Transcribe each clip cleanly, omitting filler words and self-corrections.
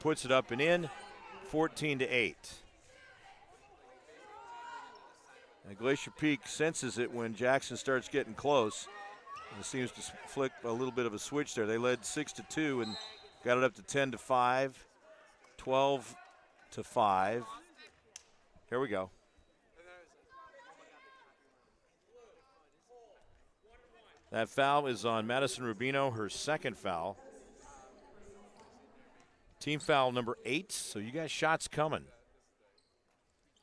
puts it up and in, 14-8. And Glacier Peak senses it when Jackson starts getting close. And it seems to flick a little bit of a switch there. They led 6-2 and got it up to 10-5, 12-5. Here we go. That foul is on Madison Rubino, her second foul. Team foul number 8, so you got shots coming.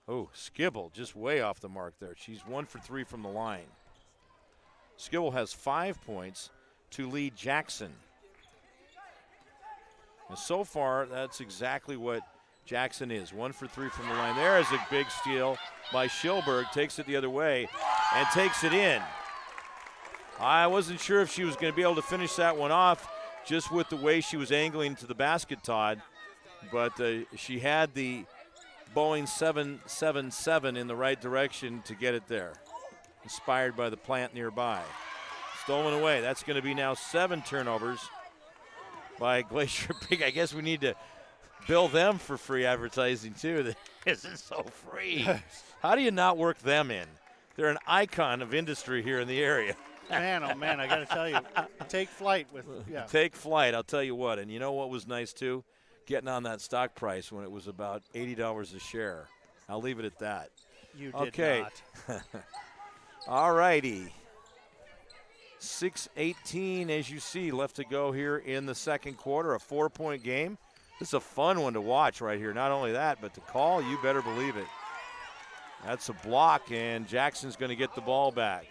Oh, Skibble just way off the mark there. She's 1 for 3 from the line. Skibble has 5 points to lead Jackson. And so far, that's exactly what Jackson is. 1 for 3 from the line. There is a big steal by Schilberg. Takes it the other way and takes it in. I wasn't sure if she was going to be able to finish that one off just with the way she was angling to the basket, Todd. But she had the Boeing 777 in the right direction to get it there. Inspired by the plant nearby. Stolen away. That's going to be now 7 turnovers by Glacier Peak. I guess we need to bill them for free advertising, too. This is so free. How do you not work them in? They're an icon of industry here in the area. Man, oh, man, I got to tell you, take flight with, yeah. Take flight, I'll tell you what. And you know what was nice, too? Getting on that stock price when it was about $80 a share. I'll leave it at that. You did not. All righty. 6:18, as you see, left to go here in the second quarter. A 4-point game. This is a fun one to watch right here. Not only that, but the call, you better believe it. That's a block, and Jackson's going to get the ball back.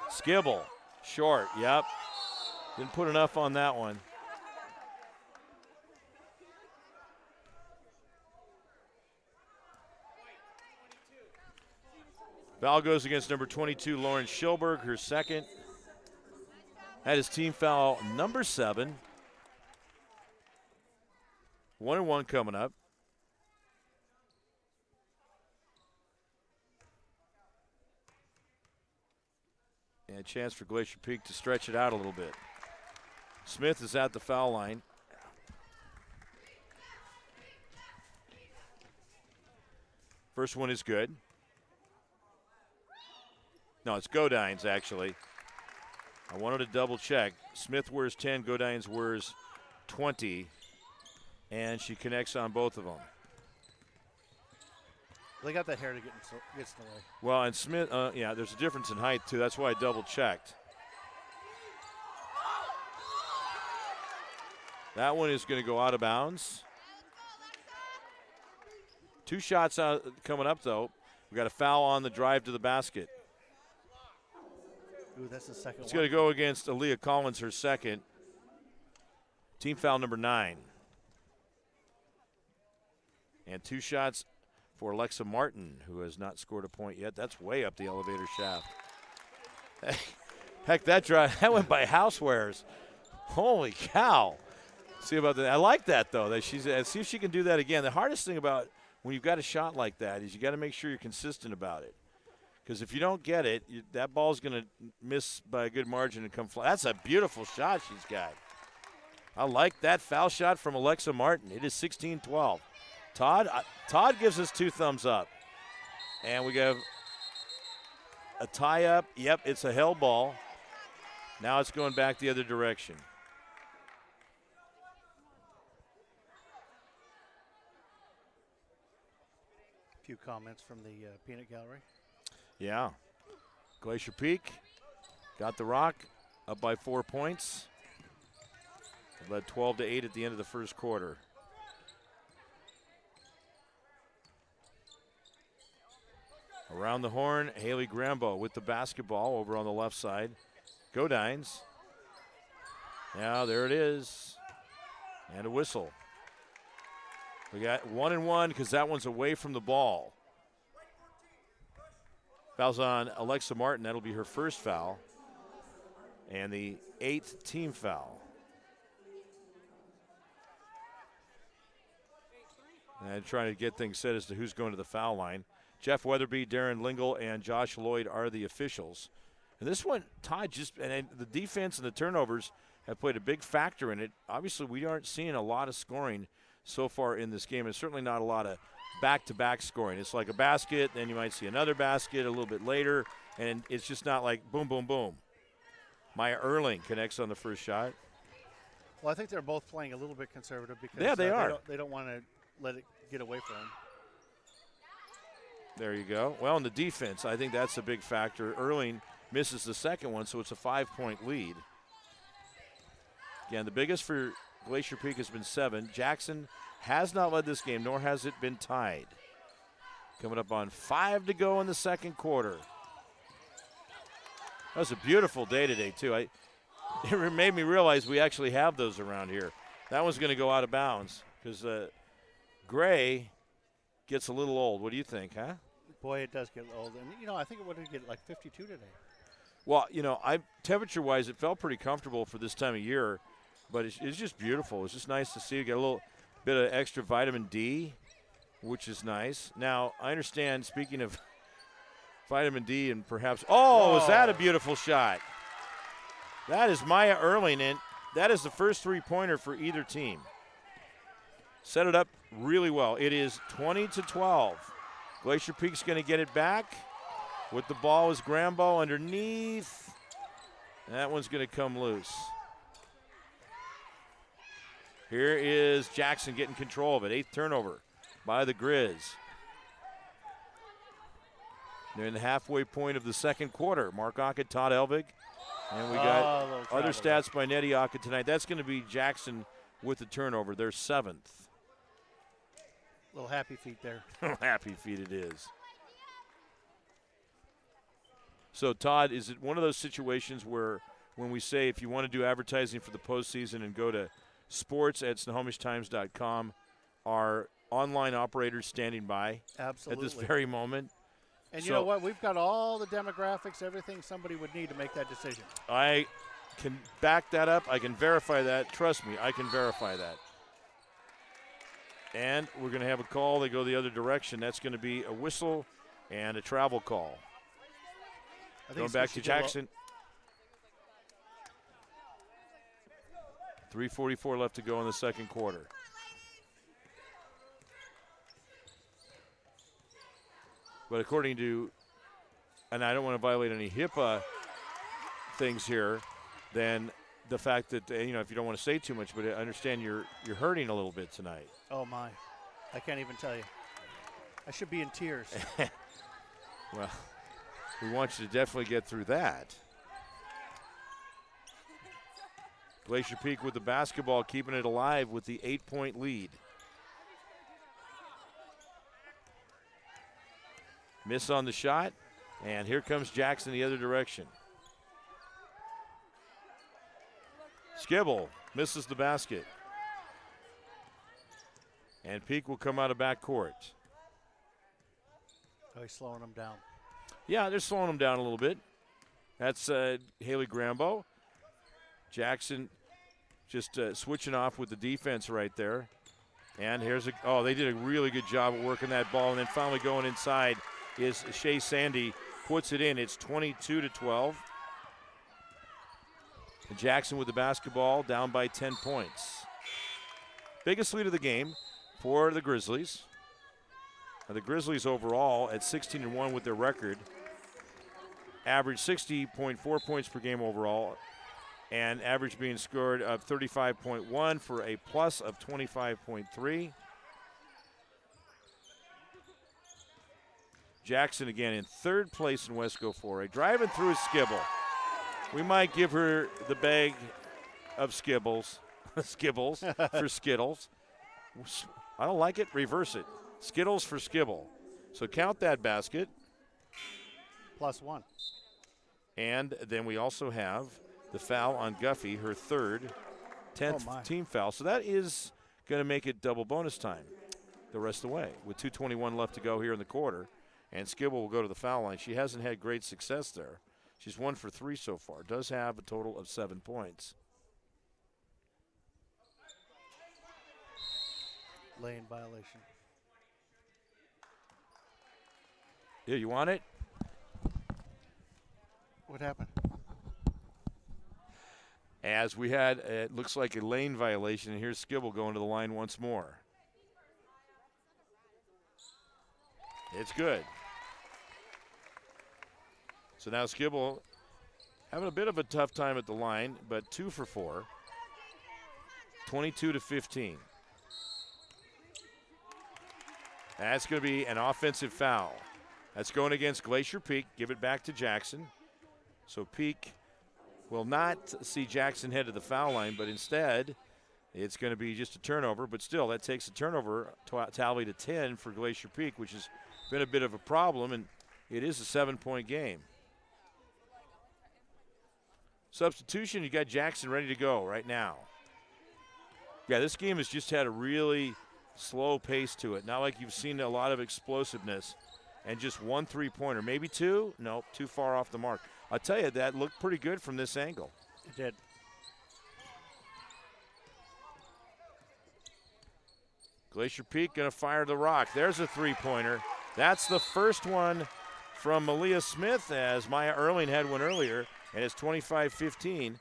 Skibble, short, yep. Didn't put enough on that one. Foul goes against number 22, Lauren Schilberg, her second. That is team foul number 7. 1-1 coming up. And a chance for Glacier Peak to stretch it out a little bit. Smith is at the foul line. First one is good. No, it's Godines, actually. I wanted to double check. Smith wears 10, Godines wears 20. And she connects on both of them. They got that hair to get in the way. Well, and Smith, yeah, there's a difference in height, too. That's why I double-checked. That one is going to go out of bounds. 2 shots out coming up, though. We got a foul on the drive to the basket. Ooh, that's the second one. It's going to go against Aaliyah Collins, her second. Team foul number 9. And 2 shots for Alexa Martin, who has not scored a point yet. That's way up the elevator shaft. Heck, that drive, that went by housewares. Holy cow. See about that. I like that, though. That see if she can do that again. The hardest thing about when you've got a shot like that is you got to make sure you're consistent about it. Because if you don't get it, that ball's going to miss by a good margin and come fly. That's a beautiful shot she's got. I like that foul shot from Alexa Martin. It is 16-12. Todd gives us 2 thumbs up. And we have a tie-up. Yep, it's a hell ball. Now it's going back the other direction. A few comments from the peanut gallery. Yeah. Glacier Peak got the rock, up by 4 points. It led 12-8 at the end of the first quarter. Around the horn, Haley Grambo with the basketball over on the left side. Godines. Now there it is. And a whistle. We got 1-1 because that one's away from the ball. Foul's on Alexa Martin. That'll be her first foul. And the 8th team foul. And trying to get things set as to who's going to the foul line. Jeff Weatherby, Darren Lingle, and Josh Lloyd are the officials. And this one, Todd, and the defense and the turnovers have played a big factor in it. Obviously, we aren't seeing a lot of scoring so far in this game. It's certainly not a lot of back-to-back scoring. It's like a basket, then you might see another basket a little bit later, and it's just not like boom, boom, boom. Maya Erling connects on the first shot. Well, I think they're both playing a little bit conservative because they are. They don't want to let it get away from them. There you go. Well, in the defense, I think that's a big factor. Erling misses the second one, so it's a 5-point lead. Again, the biggest for Glacier Peak has been 7. Jackson has not led this game, nor has it been tied. Coming up on 5 to go in the second quarter. That was a beautiful day today, too. It made me realize we actually have those around here. That one's going to go out of bounds because gray gets a little old. What do you think, huh? Boy, it does get old. And, I think it would get like 52 today. Well, temperature-wise, it felt pretty comfortable for this time of year, but it's just beautiful. It's just nice to see. You get a little bit of extra vitamin D, which is nice. Now, I understand, speaking of vitamin D and perhaps – was that a beautiful shot? That is Maya Erling, and that is the first three-pointer for either team. Set it up really well. It is 20-12. Glacier Peak's going to get it back. With the ball is Grambo underneath. That one's going to come loose. Here is Jackson getting control of it. 8th turnover by the Grizz. They're in the halfway point of the second quarter. Mark Aucutt, Todd Elvig. And we got other stats by Nettie Aucutt tonight. That's going to be Jackson with the turnover. They're 7th. Little happy feet there. Happy feet it is. So, Todd, is it one of those situations where when we say if you want to do advertising for the postseason and go to sports@snohomishtimes.com, are online operators standing by Absolutely at this very moment? And you know what? We've got all the demographics, everything somebody would need to make that decision. I can back that up. I can verify that. Trust me, I can verify that. And we're going to have a call. They go the other direction. That's going to be a whistle and a travel call. Going back to Jackson. 3:44 left to go in the second quarter. But according to, and I don't want to violate any HIPAA things here, then the fact that, if you don't want to say too much, but I understand you're hurting a little bit tonight. Oh, my. I can't even tell you. I should be in tears. Well, we want you to definitely get through that. Glacier Peak with the basketball, keeping it alive with the 8-point lead. Miss on the shot, and here comes Jackson the other direction. Skibble misses the basket. And Peak will come out of backcourt. Oh, he's slowing them down. Yeah, they're slowing them down a little bit. That's Haley Grambo. Jackson just switching off with the defense right there. And here's they did a really good job of working that ball. And then finally going inside is Shea Sandy, puts it in. It's 22-12. And Jackson with the basketball, down by 10 points. Biggest lead of the game for the Grizzlies. Now the Grizzlies overall at 16-1 with their record, average 60.4 points per game overall, and average being scored of 35.1 for a plus of 25.3. Jackson again in third place in Wesco 4A, driving through his Skibble. We might give her the bag of Skibbles for Skittles. I don't like it, reverse it. Skittles for Skibble. So count that basket. +1. And then we also have the foul on Guffey, her third, 10th team foul. So that is going to make it double bonus time the rest of the way with 2:21 left to go here in the quarter. And Skibble will go to the foul line. She hasn't had great success there. She's 1 for 3 so far. Does have a total of 7 points. Lane violation. Yeah, you want it? What happened? As we had, it looks like a lane violation, and here's Skibble going to the line once more. It's good. So now Skibble having a bit of a tough time at the line, but 2 for 4. 22-15. That's going to be an offensive foul. That's going against Glacier Peak. Give it back to Jackson. So Peak will not see Jackson head to the foul line, but instead it's going to be just a turnover. But still, that takes a turnover tally to 10 for Glacier Peak, which has been a bit of a problem, and it is a 7-point game. Substitution, you got Jackson ready to go right now. Yeah, this game has just had a really slow pace to it. Not like you've seen a lot of explosiveness and just 1 3-pointer. Maybe 2? Nope, too far off the mark. I'll tell you, that looked pretty good from this angle. It did. Glacier Peak going to fire the rock. There's a 3-pointer. That's the first one from Malia Smith, as Maya Erling had one earlier, and it's 25-15.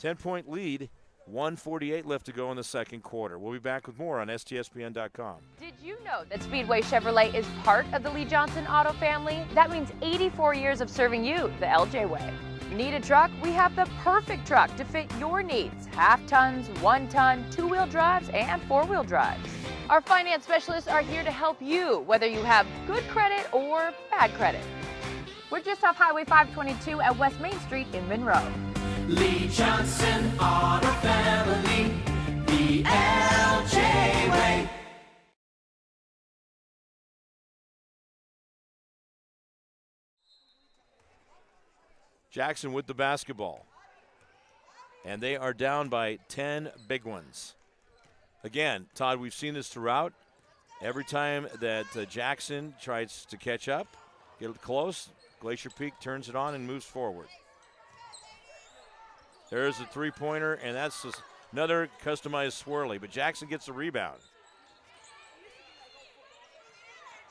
10-point lead. 1:48 left to go in the second quarter. We'll be back with more on STSPN.com. Did you know that Speedway Chevrolet is part of the Lee Johnson Auto family? That means 84 years of serving you the LJ way. Need a truck? We have the perfect truck to fit your needs. Half tons, 1 ton, 2-wheel drives, and 4-wheel drives. Our finance specialists are here to help you, whether you have good credit or bad credit. We're just off Highway 522 at West Main Street in Monroe. Lee Johnson Auto Family, the LJ way. Jackson with the basketball. And they are down by 10 big ones. Again, Todd, we've seen this throughout. Every time that Jackson tries to catch up, get it close, Glacier Peak turns it on and moves forward. There's a 3-pointer, and that's just another customized swirly, but Jackson gets the rebound.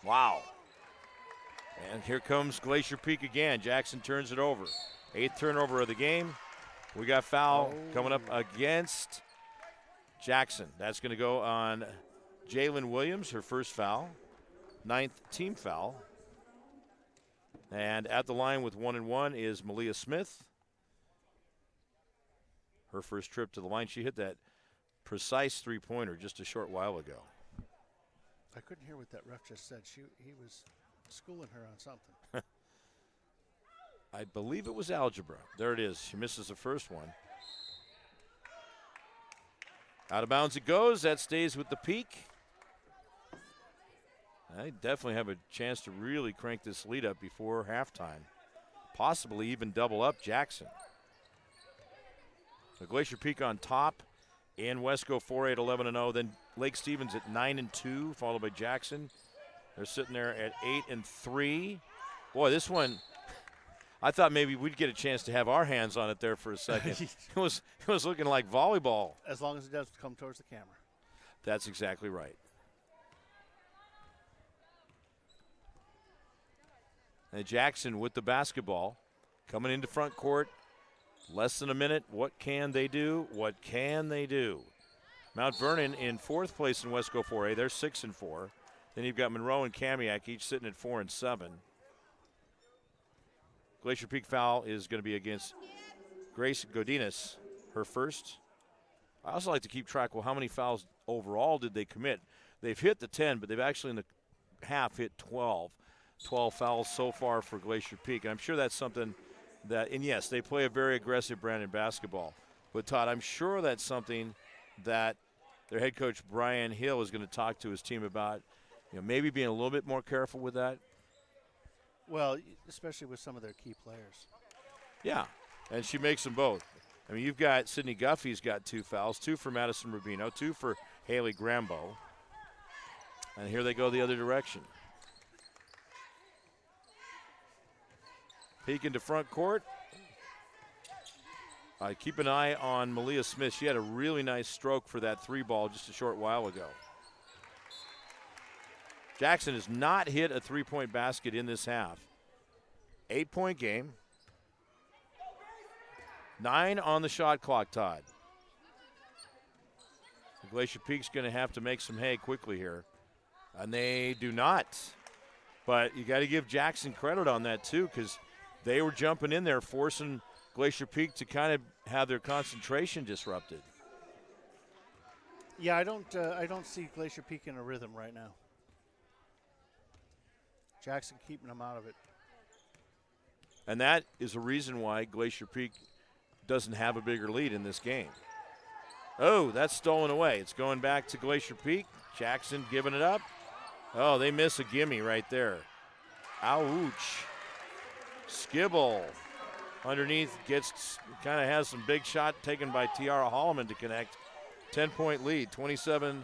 Wow. And here comes Glacier Peak again. Jackson turns it over. 8th turnover of the game. We got foul coming up against Jackson. That's going to go on Jalen Williams, her first foul. 9th team foul. And at the line with 1 and 1 is Malia Smith. Her first trip to the line. She hit that precise 3-pointer just a short while ago. I couldn't hear what that ref just said. He was schooling her on something. I believe it was algebra. There it is. She misses the first one. Out of bounds it goes. That stays with the Peak. They definitely have a chance to really crank this lead up before halftime. Possibly even double up Jackson. So Glacier Peak on top, and Wesco 4-8, 11-0. Then Lake Stevens at 9-2, followed by Jackson. They're sitting there at 8-3. Boy, this one, I thought maybe we'd get a chance to have our hands on it there for a second. It was looking like volleyball. As long as it doesn't come towards the camera. That's exactly right. And Jackson with the basketball, coming into front court. Less than a minute. What can they do? What can they do? Mount Vernon in 4th place in Wesco 4A. They're 6-4. Then you've got Monroe and Kamiak each sitting at 4 and 7. Glacier Peak foul is going to be against Grace Godinez, her first. I also like to keep track, well, how many fouls overall did they commit? They've hit the 10, but they've actually in the half hit 12. 12 fouls so far for Glacier Peak. And I'm sure that's something that, and yes, they play a very aggressive brand in basketball. But Todd, I'm sure that's something that their head coach Brian Hill is going to talk to his team about, maybe being a little bit more careful with that. Well, especially with some of their key players. Yeah, and she makes them both. I mean, you've got Sydney Guffey's got 2 fouls, 2 for Madison Rubino, 2 for Haley Grambo. And here they go the other direction. Peek into front court. Keep an eye on Malia Smith. She had a really nice stroke for that 3-ball just a short while ago. Jackson has not hit a 3-point basket in this half. 8-point game. 9 on the shot clock, Todd. Glacier Peak's going to have to make some hay quickly here. And they do not. But you got to give Jackson credit on that, too, because they were jumping in there, forcing Glacier Peak to kind of have their concentration disrupted. Yeah, I don't see Glacier Peak in a rhythm right now. Jackson keeping them out of it. And that is a reason why Glacier Peak doesn't have a bigger lead in this game. Oh, that's stolen away. It's going back to Glacier Peak. Jackson giving it up. Oh, they miss a gimme right there. Ouch. Skibble underneath gets, kind of has some big shot taken by Tiara Holloman to connect. 10-point lead, 27-17.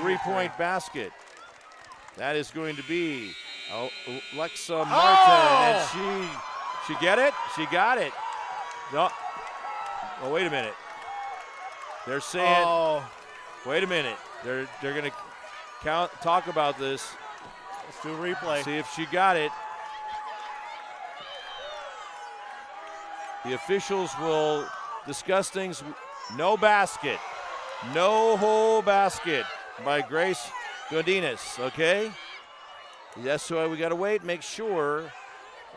Three-point basket. That is going to be Alexa Martin, and she get it? She got it. No. Oh, wait a minute. They're saying, wait a minute. They're going to talk about this. Let's do a replay. See if she got it. The officials will discuss things. No basket. No whole basket by Grace Godinez, okay? That's why we got to wait, make sure.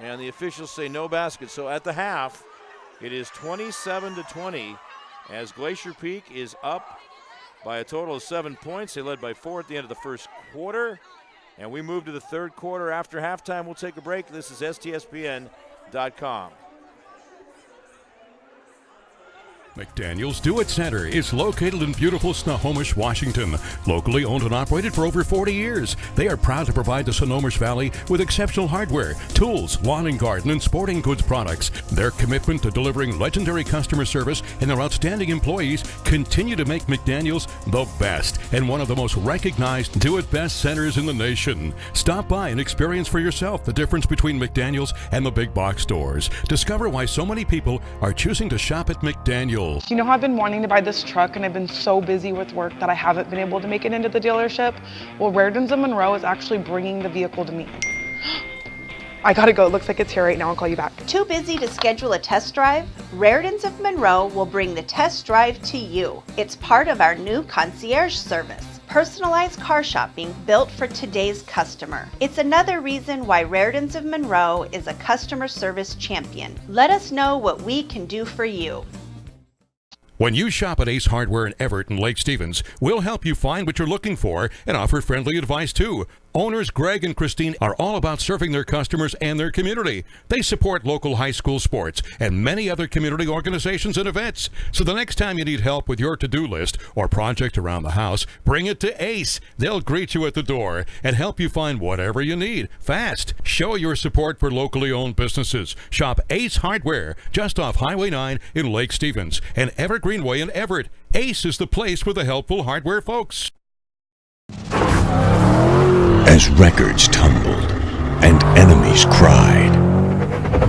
And the officials say no basket. So at the half, it is 27-20 as Glacier Peak is up by a total of 7 points. They led by 4 at the end of the first quarter. And we move to the third quarter after halftime. We'll take a break. This is STSPN.com. McDaniel's Do-It Center is located in beautiful Snohomish, Washington. Locally owned and operated for over 40 years, they are proud to provide the Snohomish Valley with exceptional hardware, tools, lawn and garden, and sporting goods products. Their commitment to delivering legendary customer service and their outstanding employees continue to make McDaniel's the best and one of the most recognized do-it-best centers in the nation. Stop by and experience for yourself the difference between McDaniel's and the big box stores. Discover why so many people are choosing to shop at McDaniel's. You know how I've been wanting to buy this truck and I've been so busy with work that I haven't been able to make it into the dealership? Well, Raritan's of Monroe is actually bringing the vehicle to me. I gotta go, it looks like it's here right now, I'll call you back. Too busy to schedule a test drive? Raritan's of Monroe will bring the test drive to you. It's part of our new concierge service. Personalized car shopping built for today's customer. It's another reason why Raritan's of Monroe is a customer service champion. Let us know what we can do for you. When you shop at Ace Hardware in Everett and Lake Stevens, we'll help you find what you're looking for and offer friendly advice too. Owners Greg and Christine are all about serving their customers and their community. They support local high school sports and many other community organizations and events. So the next time you need help with your to-do list or project around the house, bring it to Ace. They'll greet you at the door and help you find whatever you need fast. Show your support for locally owned businesses. Shop Ace Hardware just off Highway 9 in Lake Stevens and Everett Greenway in Everett. Ace is the place for the helpful hardware folks. As records tumbled and enemies cried,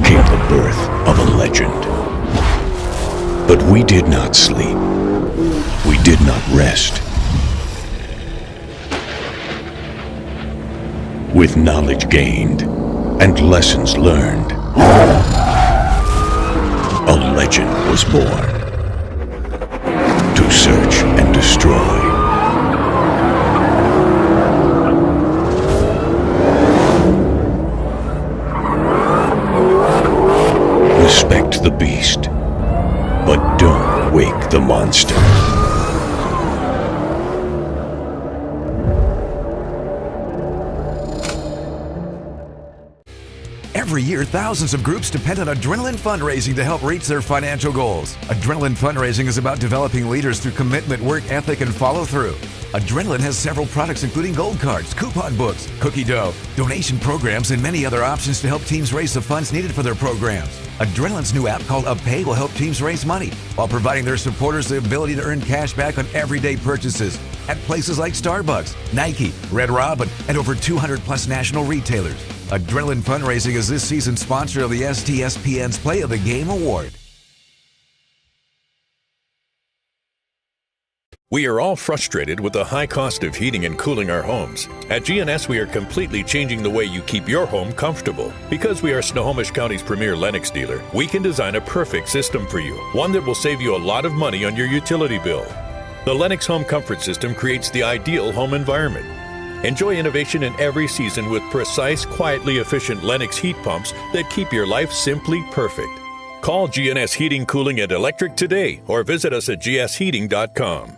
came the birth of a legend. But we did not sleep. We did not rest. With knowledge gained and lessons learned, a legend was born to search and destroy. Respect the beast, but don't wake the monster. Every year, thousands of groups depend on Adrenaline Fundraising to help reach their financial goals. Adrenaline Fundraising is about developing leaders through commitment, work ethic, and follow-through. Adrenaline has several products including gold cards, coupon books, cookie dough, donation programs, and many other options to help teams raise the funds needed for their programs. Adrenaline's new app called UpPay will help teams raise money while providing their supporters the ability to earn cash back on everyday purchases at places like Starbucks, Nike, Red Robin, and over 200 plus national retailers. Adrenaline Fundraising is this season's sponsor of the STSPN's Play of the Game Award. We are all frustrated with the high cost of heating and cooling our homes. At GNS, we are completely changing the way you keep your home comfortable. Because we are Snohomish County's premier Lennox dealer, we can design a perfect system for you, one that will save you a lot of money on your utility bill. The Lennox Home Comfort System creates the ideal home environment. Enjoy innovation in every season with precise, quietly efficient Lennox heat pumps that keep your life simply perfect. Call GNS Heating, Cooling, and Electric today or visit us at gsheating.com.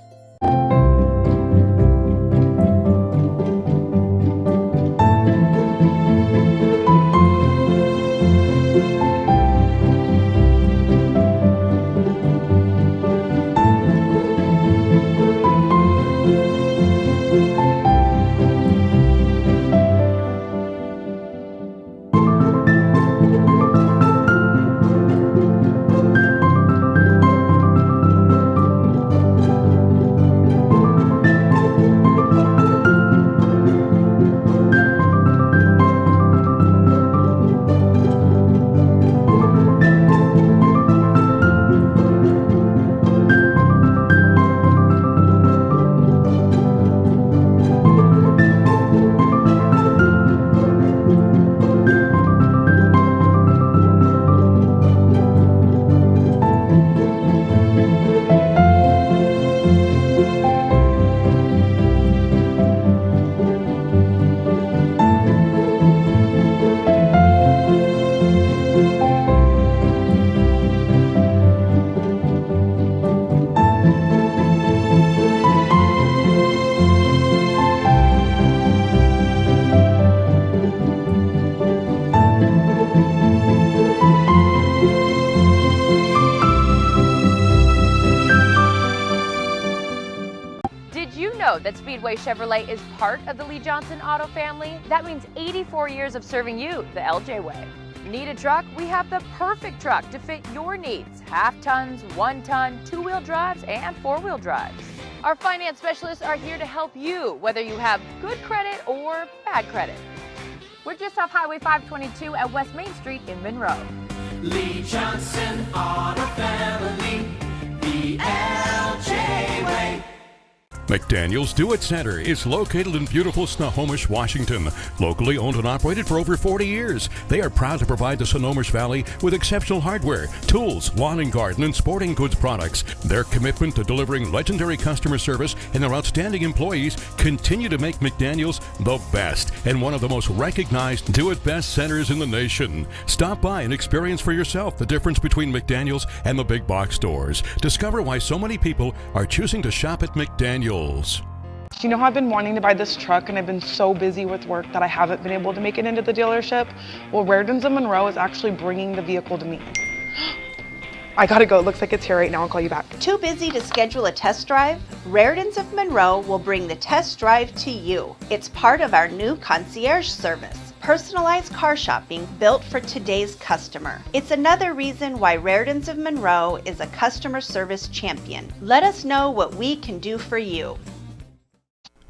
That Speedway Chevrolet is part of the Lee Johnson Auto family? That means 84 years of serving you the LJ way. Need a truck? We have the perfect truck to fit your needs. Half tons, 1 ton, 2-wheel drives, and 4-wheel drives. Our finance specialists are here to help you, whether you have good credit or bad credit. We're just off Highway 522 at West Main Street in Monroe. Lee Johnson Auto Family, the LJ way. McDaniel's Do-It Center is located in beautiful Snohomish, Washington. Locally owned and operated for over 40 years, they are proud to provide the Snohomish Valley with exceptional hardware, tools, lawn and garden, and sporting goods products. Their commitment to delivering legendary customer service and their outstanding employees continue to make McDaniel's the best and one of the most recognized do-it-best centers in the nation. Stop by and experience for yourself the difference between McDaniel's and the big box stores. Discover why so many people are choosing to shop at McDaniel's. You know how I've been wanting to buy this truck and I've been so busy with work that I haven't been able to make it into the dealership? Well, Rairdens of Monroe is actually bringing the vehicle to me. I gotta go, it looks like it's here right now, I'll call you back. Too busy to schedule a test drive? Rairdens of Monroe will bring the test drive to you. It's part of our new concierge service. Personalized car shopping built for today's customer. It's another reason why Rairdens of Monroe is a customer service champion. Let us know what we can do for you.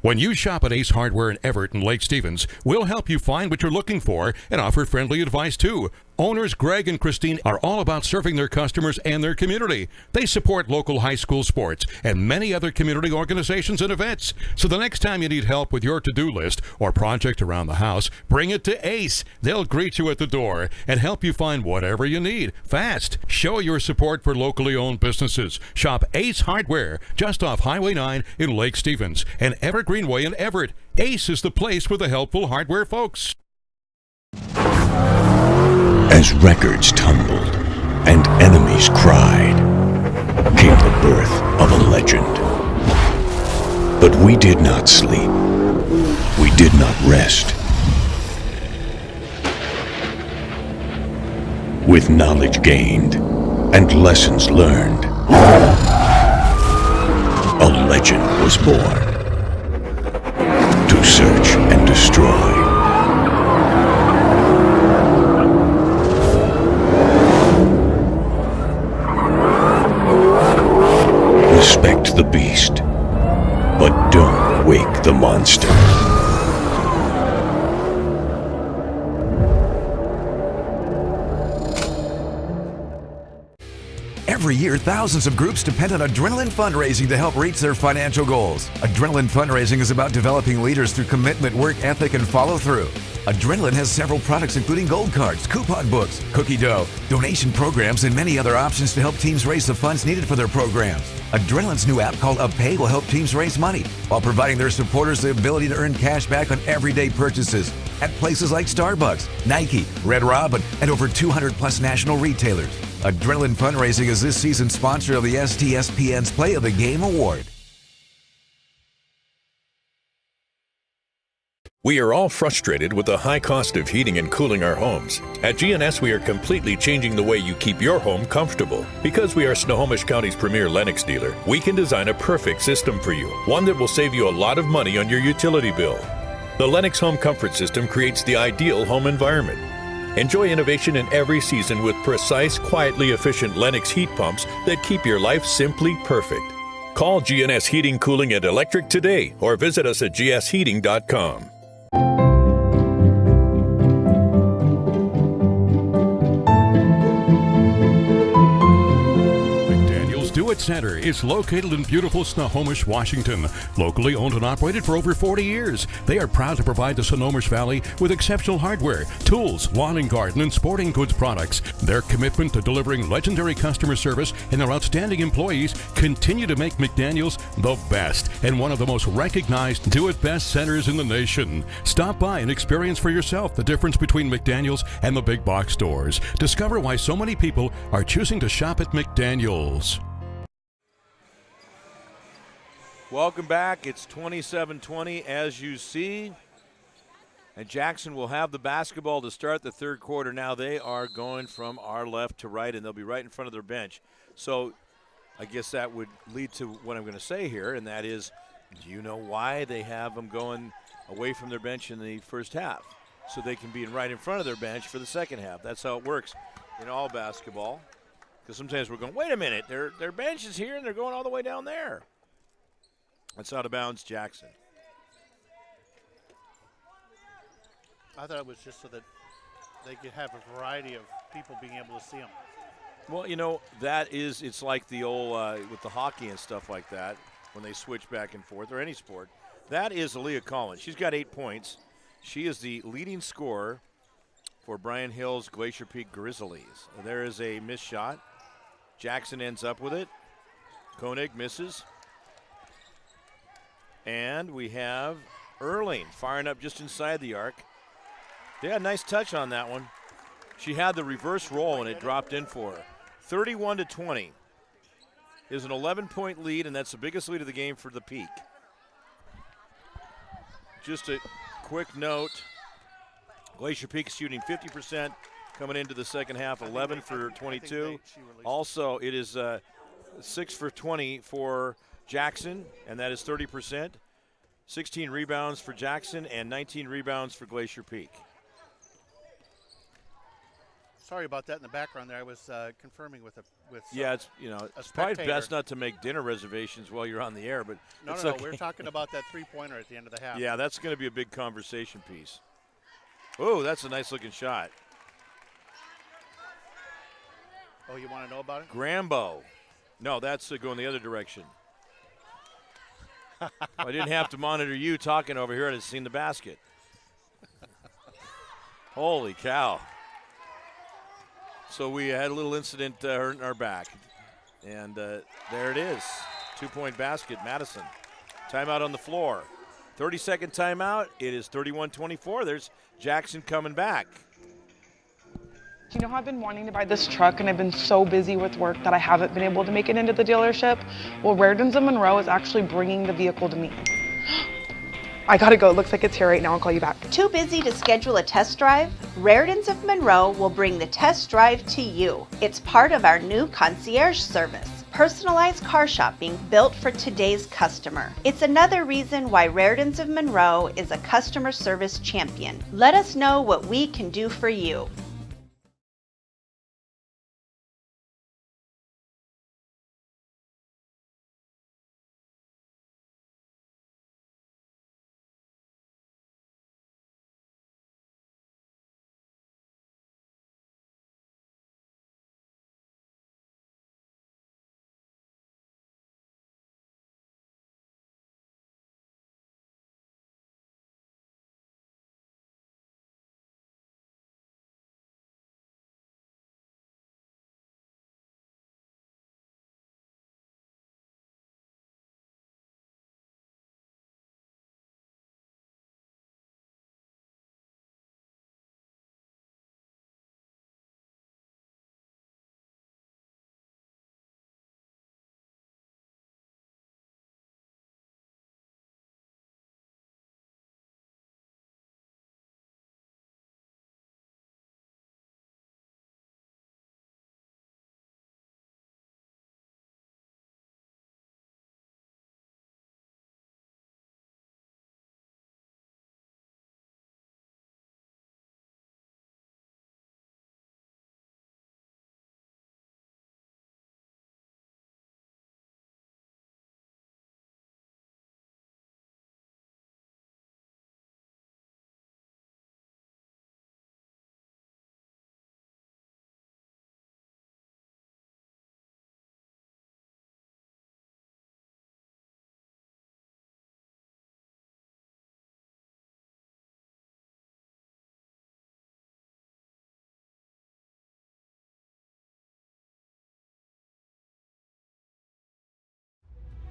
When you shop at Ace Hardware in Everett and Lake Stevens, we'll help you find what you're looking for and offer friendly advice too. Owners Greg and Christine are all about serving their customers and their community. They support local high school sports and many other community organizations and events. So the next time you need help with your to-do list or project around the house, bring it to Ace. They'll greet you at the door and help you find whatever you need fast. Show your support for locally owned businesses. Shop Ace Hardware just off Highway 9 in Lake Stevens and Everett Greenway in Everett. Ace is the place for the helpful hardware folks. As records tumbled and enemies cried, came the birth of a legend. But we did not sleep. We did not rest. With knowledge gained and lessons learned, a legend was born to search and destroy. Respect the beast, but don't wake the monster. Every year, thousands of groups depend on Adrenaline fundraising to help reach their financial goals. Adrenaline fundraising is about developing leaders through commitment, work ethic, and follow through. Adrenaline has several products including gold cards, coupon books, cookie dough, donation programs, and many other options to help teams raise the funds needed for their programs. Adrenaline's new app called UpPay will help teams raise money while providing their supporters the ability to earn cash back on everyday purchases at places like Starbucks, Nike, Red Robin, and over 200 plus national retailers. Adrenaline Fundraising is this season's sponsor of the STSPN's Play of the Game Award. We are all frustrated with the high cost of heating and cooling our homes. At GNS, we are completely changing the way you keep your home comfortable. Because we are Snohomish County's premier Lennox dealer, we can design a perfect system for you, one that will save you a lot of money on your utility bill. The Lennox Home Comfort System creates the ideal home environment. Enjoy innovation in every season with precise, quietly efficient Lennox heat pumps that keep your life simply perfect. Call GNS Heating, Cooling, and Electric today or visit us at gsheating.com. Do-It Center is located in beautiful Snohomish, Washington. Locally owned and operated for over 40 years, they are proud to provide the Snohomish Valley with exceptional hardware, tools, lawn and garden, and sporting goods products. Their commitment to delivering legendary customer service and their outstanding employees continue to make McDaniel's the best and one of the most recognized do-it-best centers in the nation. Stop by and experience for yourself the difference between McDaniel's and the big box stores. Discover why so many people are choosing to shop at McDaniel's. Welcome back. It's 27-20 as you see. And Jackson will have the basketball to start the third quarter. Now they are going from our left to right, and they'll be right in front of their bench. So I guess that would lead to what I'm going to say here, and that is, do you know why they have them going away from their bench in the first half? So they can be right in front of their bench for the second half. That's how it works in all basketball. Because sometimes we're going, wait a minute, their bench is here, and they're going all the way down there. That's out of bounds, Jackson. I thought it was just so that they could have a variety of people being able to see them. Well, you know, it's like the old, with the hockey and stuff like that, when they switch back and forth, or any sport. That is Aaliyah Collins. She's got 8 points. She is the leading scorer for Brian Hill's Glacier Peak Grizzlies. There is a missed shot. Jackson ends up with it. Koenig misses. And we have Erling firing up just inside the arc. They had a nice touch on that one. She had the reverse roll and it dropped in for her. 31-20 is an 11-point lead, and that's the biggest lead of the game for the Peak. Just a quick note, Glacier Peak shooting 50% coming into the second half, 11 for 22. Also, it is 6 for 20 for Jackson, and that is 30%. 16 rebounds for Jackson and 19 rebounds for Glacier Peak. Sorry about that in the background there. I was confirming with yeah, it's it's probably best not to make dinner reservations while you're on the air, but no, okay. We're talking about that three-pointer at the end of the half. Yeah, that's going to be a big conversation piece. Oh, that's a nice looking shot. Oh, you want to know about it? Grambo. No, that's going the other direction. I didn't have to monitor you talking over here. I'd have seen the basket. Holy cow. So we had a little incident hurting our back. And there it is. 2-point basket, Madison. Timeout on the floor. 30-second timeout. It is 31-24. There's Jackson coming back. You know how I've been wanting to buy this truck and I've been so busy with work that I haven't been able to make it into the dealership? Well, Rairdens of Monroe is actually bringing the vehicle to me. I gotta go. It looks like it's here right now. I'll call you back. Too busy to schedule a test drive? Rairdens of Monroe will bring the test drive to you. It's part of our new concierge service. Personalized car shopping built for today's customer. It's another reason why Rairdens of Monroe is a customer service champion. Let us know what we can do for you.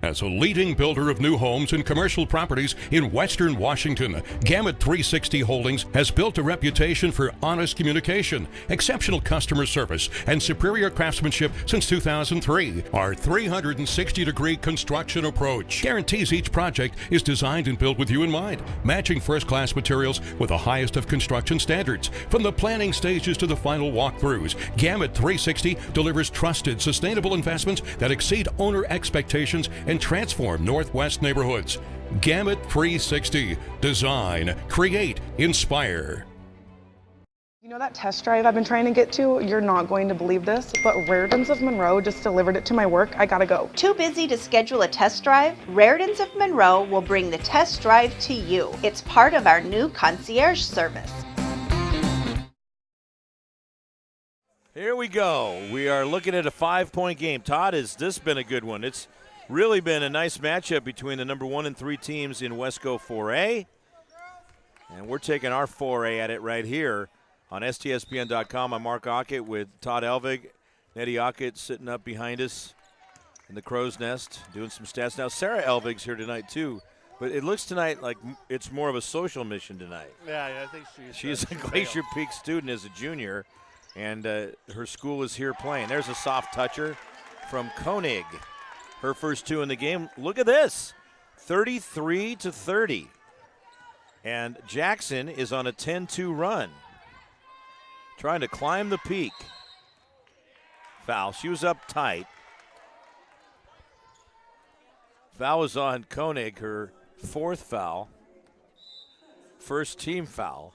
As a leading builder of new homes and commercial properties in Western Washington, Gamut 360 Holdings has built a reputation for honest communication, exceptional customer service, and superior craftsmanship since 2003. Our 360-degree construction approach guarantees each project is designed and built with you in mind, matching first-class materials with the highest of construction standards. From the planning stages to the final walkthroughs, Gamut 360 delivers trusted, sustainable investments that exceed owner expectations and transform Northwest neighborhoods. Gamut 360. Design, create, inspire. You know that test drive I've been trying to get to? You're not going to believe this, but Raritan's of Monroe just delivered it to my work. I gotta go. Too busy to schedule a test drive? Raritan's of Monroe will bring the test drive to you. It's part of our new concierge service. Here we go. We are looking at a 5-point game. Todd, has this been a good one? It's really been a nice matchup between the number 1 and 3 teams in Wesco 4A. And we're taking our 4A at it right here on STSPN.com. I'm Mark Aucutt with Todd Elvig. Nettie Aucutt sitting up behind us in the crow's nest doing some stats. Now, Sarah Elvig's here tonight, too. But it looks tonight like it's more of a social mission tonight. Yeah, I think she's a Glacier Peak student as a junior. And her school is here playing. There's a soft toucher from Koenig. Her first 2 in the game. Look at this, 33-30. And Jackson is on a 10-2 run, trying to climb the peak. Foul. She was up tight. Foul was on Koenig, her 4th foul. First team foul.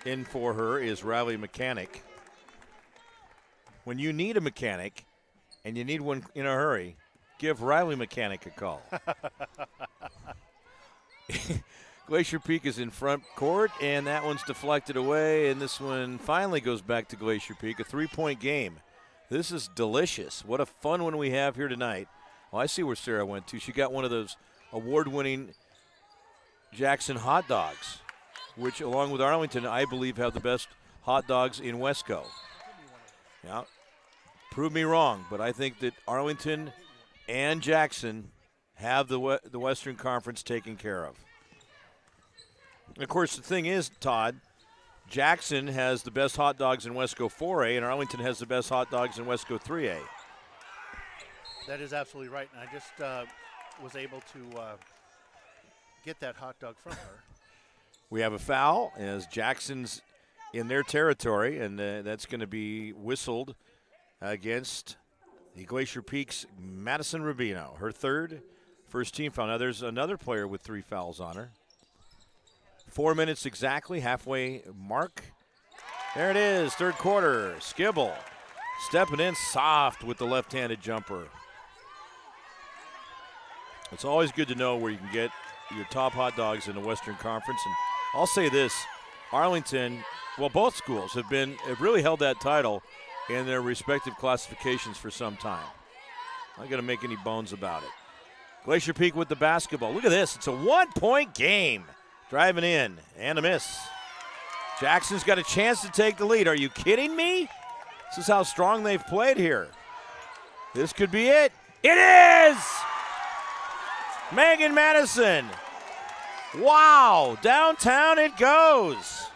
In for her is Riley Mechanic. When you need a mechanic and you need one in a hurry, give Riley Mechanic a call. Glacier Peak is in front court, and that one's deflected away, and this one finally goes back to Glacier Peak, a 3-point game. This is delicious. What a fun one we have here tonight. Well, I see where Sarah went to. She got one of those award-winning Jackson hot dogs, which, along with Arlington, I believe have the best hot dogs in Wesco. Yeah, prove me wrong, but I think that Arlington and Jackson have the Western Conference taken care of. And of course, the thing is, Todd, Jackson has the best hot dogs in Wesco 4A, and Arlington has the best hot dogs in Wesco 3A. That is absolutely right, and I just was able to get that hot dog from her. We have a foul as Jackson's in their territory, and that's going to be whistled against the Glacier Peak's Madison Rubino, her 3rd, first team foul. Now there's another player with 3 fouls on her. 4 minutes exactly, halfway mark. There it is, 3rd quarter. Skibble stepping in soft with the left-handed jumper. It's always good to know where you can get your top hot dogs in the Western Conference. And I'll say this, Arlington, well, both schools have really held that title in their respective classifications for some time. Not going to make any bones about it. Glacier Peak with the basketball. Look at this. It's a 1-point game. Driving in and a miss. Jackson's got a chance to take the lead. Are you kidding me? This is how strong they've played here. This could be it. It is! Megan Madison. Wow, downtown it goes.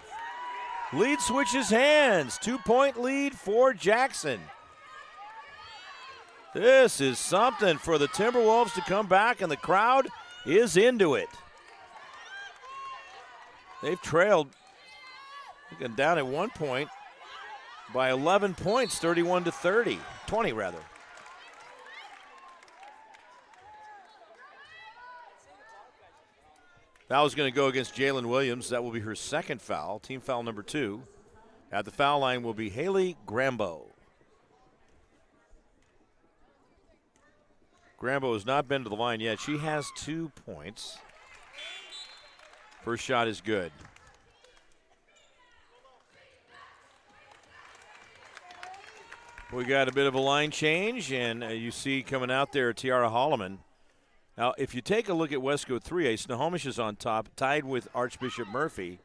Lead switches hands. 2-point lead for Jackson. This is something for the Timberwolves to come back, and the crowd is into it. They've trailed, down at one point by 11 points, 31-30, 20 rather. Foul is going to go against Jalen Williams. That will be her 2nd foul, team foul number 2. At the foul line will be Haley Grambo. Grambo has not been to the line yet. She has 2 points. First shot is good. We got a bit of a line change, and you see coming out there Tiara Holloman. Now, if you take a look at Wesco 3A, Snohomish is on top, tied with Archbishop Murphy.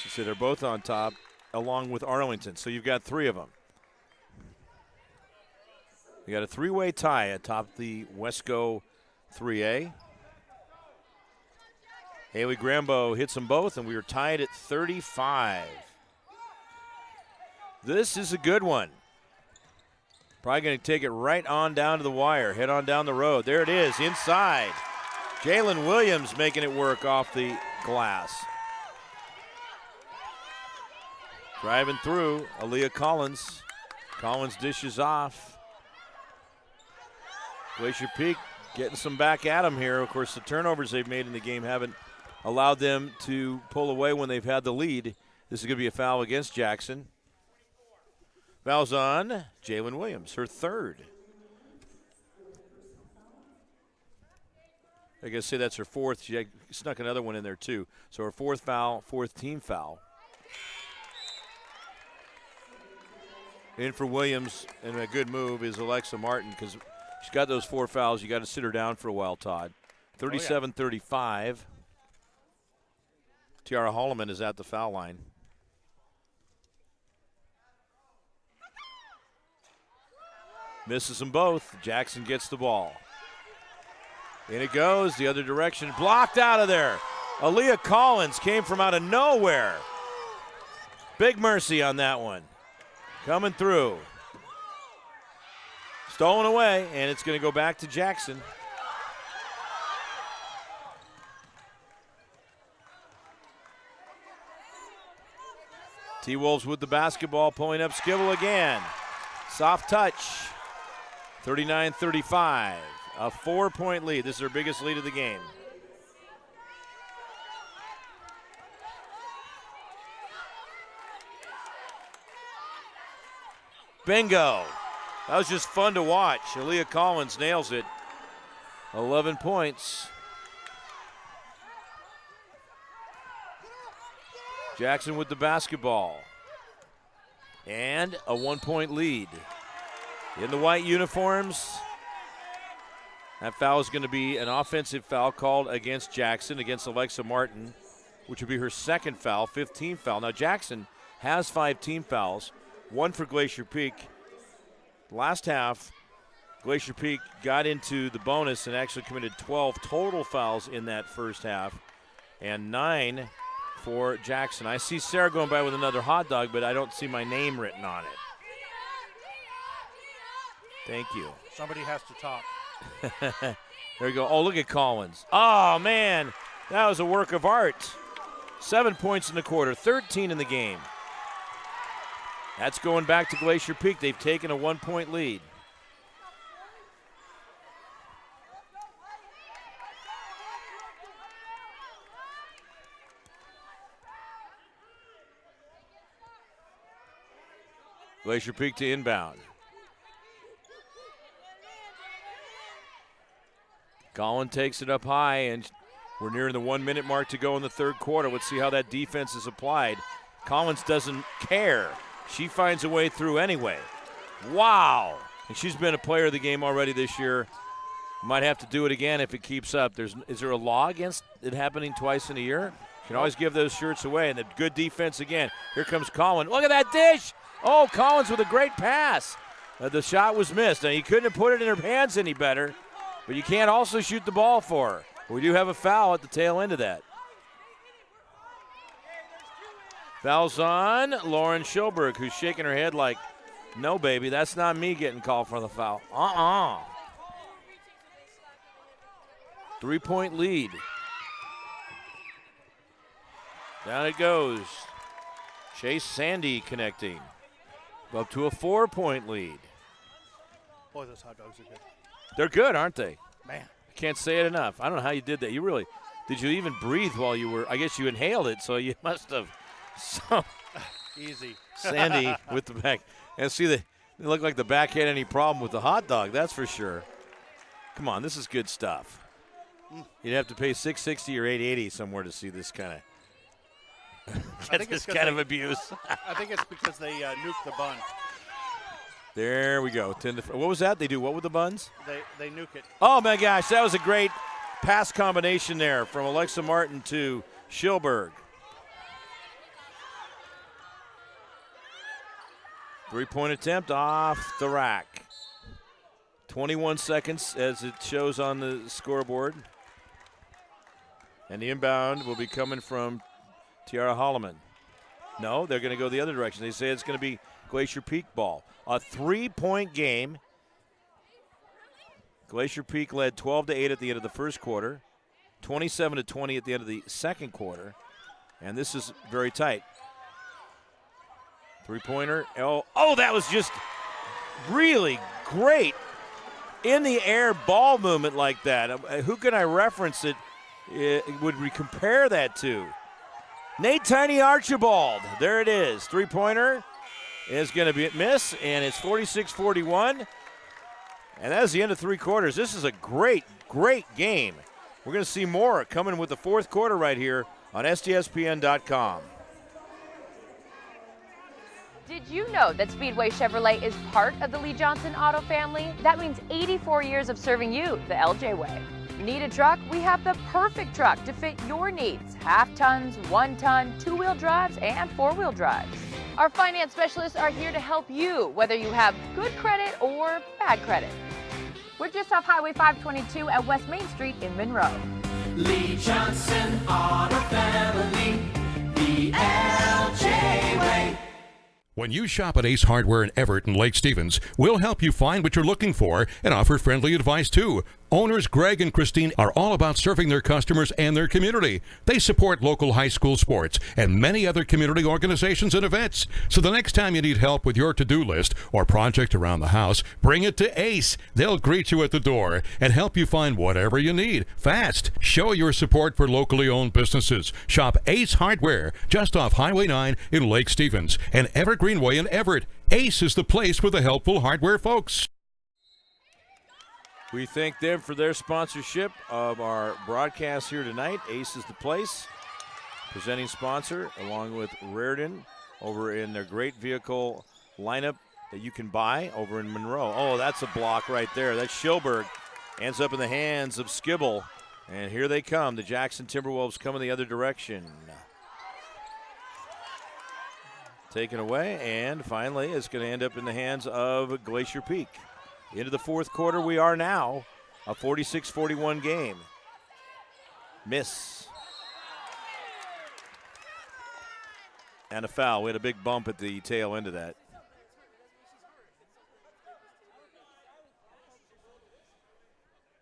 So they're both on top, along with Arlington. So you've got 3 of them. We got a three-way tie atop the Wesco 3A. Haley Grambo hits them both, and we are tied at 35. This is a good one. Probably going to take it right on down to the wire, head on down the road. There it is, inside. Jalen Williams making it work off the glass. Driving through, Aaliyah Collins. Collins dishes off. Glacier Peak getting some back at them here. Of course, the turnovers they've made in the game haven't allowed them to pull away when they've had the lead. This is going to be a foul against Jackson. Foul's on Jalen Williams, her third. I guess say that's her fourth. She snuck another one in there too. So her fourth foul, fourth team foul. In for Williams, and a good move is Alexa Martin because she's got those 4 fouls. You got to sit her down for a while, Todd. 37-35. Tiara Holloman is at the foul line. Misses them both. Jackson gets the ball. In it goes, the other direction. Blocked out of there. Aaliyah Collins came from out of nowhere. Big mercy on that one. Coming through. Stolen away, and it's going to go back to Jackson. T-Wolves with the basketball, pulling up Skibble again. Soft touch. 39-35. A 4-point lead. This is their biggest lead of the game. Bingo. That was just fun to watch. Aaliyah Collins nails it. 11 points. Jackson with the basketball. And a 1-point lead. In the white uniforms. That foul is going to be an offensive foul called against Jackson, against Alexa Martin, which would be her second foul, 5th team foul. Now Jackson has 5 team fouls, 1 for Glacier Peak. Last half, Glacier Peak got into the bonus and actually committed 12 total fouls in that first half, and 9 for Jackson. I see Sarah going by with another hot dog, but I don't see my name written on it. Thank you. Somebody has to talk. There you go. Oh, look at Collins. Oh, man. That was a work of art. 7 points in the quarter, 13 in the game. That's going back to Glacier Peak. They've taken a 1-point lead. Glacier Peak to inbound. Collins takes it up high, and we're nearing the 1-minute mark to go in the third quarter. Let's see how that defense is applied. Collins doesn't care. She finds a way through anyway. Wow. And she's been a player of the game already this year. Might have to do it again if it keeps up. Is there a law against it happening twice in a year? You can always give those shirts away. And the good defense again. Here comes Collins. Look at that dish. Oh, Collins with a great pass. The shot was missed. Now, he couldn't have put it in her hands any better. But you can't also shoot the ball for her. We do have a foul at the tail end of that. Foul's on Lauren Schilberg, who's shaking her head like, no, baby, that's not me getting called for the foul. 3-point lead. Down it goes. Chase Sandy connecting. Up to a 4-point lead. Boy, those hot dogs are good. They're good, aren't they? Man. I can't say it enough. I don't know how you did that. Did you even breathe while you were, I guess you inhaled it, so you must have. Easy. Sandy with the back. And see, they look like the back had any problem with the hot dog, that's for sure. Come on, this is good stuff. You'd have to pay $660 or $880 somewhere to see this kind of abuse. I think it's because they nuked the bun. There we go. What was that? They do what with the buns? They nuke it. Oh, my gosh. That was a great pass combination there from Alexa Martin to Schilberg. 3-point attempt off the rack. 21 seconds as it shows on the scoreboard. And the inbound will be coming from Tiara Holloman. No, they're going to go the other direction. They say it's going to be Glacier Peak ball. A 3-point game. Glacier Peak led 12-8 at the end of the first quarter, 27-20 at the end of the second quarter, and this is very tight. Three-pointer. Oh, that was just really great in the air ball movement like that. Who can I reference it? Would we compare that to? Nate Tiny Archibald. There it is. Three-pointer is going to be a miss, and it's 46-41. And that is the end of three quarters. This is a great, great game. We're going to see more coming with the fourth quarter right here on STSPN.com. Did you know that Speedway Chevrolet is part of the Lee Johnson Auto family? That means 84 years of serving you the LJ way. Need a truck? We have the perfect truck to fit your needs. Half tons, 1 ton, 2-wheel drives, and 4-wheel drives. Our finance specialists are here to help you, whether you have good credit or bad credit. We're just off Highway 522 at West Main Street in Monroe. Lee Johnson Auto Family, the LJ way. When you shop at Ace Hardware in Everett and Lake Stevens, we'll help you find what you're looking for and offer friendly advice too. Owners Greg and Christine are all about serving their customers and their community. They support local high school sports and many other community organizations and events. So the next time you need help with your to-do list or project around the house, bring it to Ace. They'll greet you at the door and help you find whatever you need fast. Show your support for locally owned businesses. Shop Ace Hardware just off Highway 9 in Lake Stevens and Everett Greenway in Everett. Ace is the place for the helpful hardware folks. We thank them for their sponsorship of our broadcast here tonight. Ace is the place. Presenting sponsor, along with Raritan, over in their great vehicle lineup that you can buy over in Monroe. Oh, that's a block right there. That's Schilberg. Ends up in the hands of Skibble. And here they come. The Jackson Timberwolves coming the other direction. Taken away, and finally it's going to end up in the hands of Glacier Peak. Into the fourth quarter we are now, a 46-41 game. Miss. And a foul. We had a big bump at the tail end of that.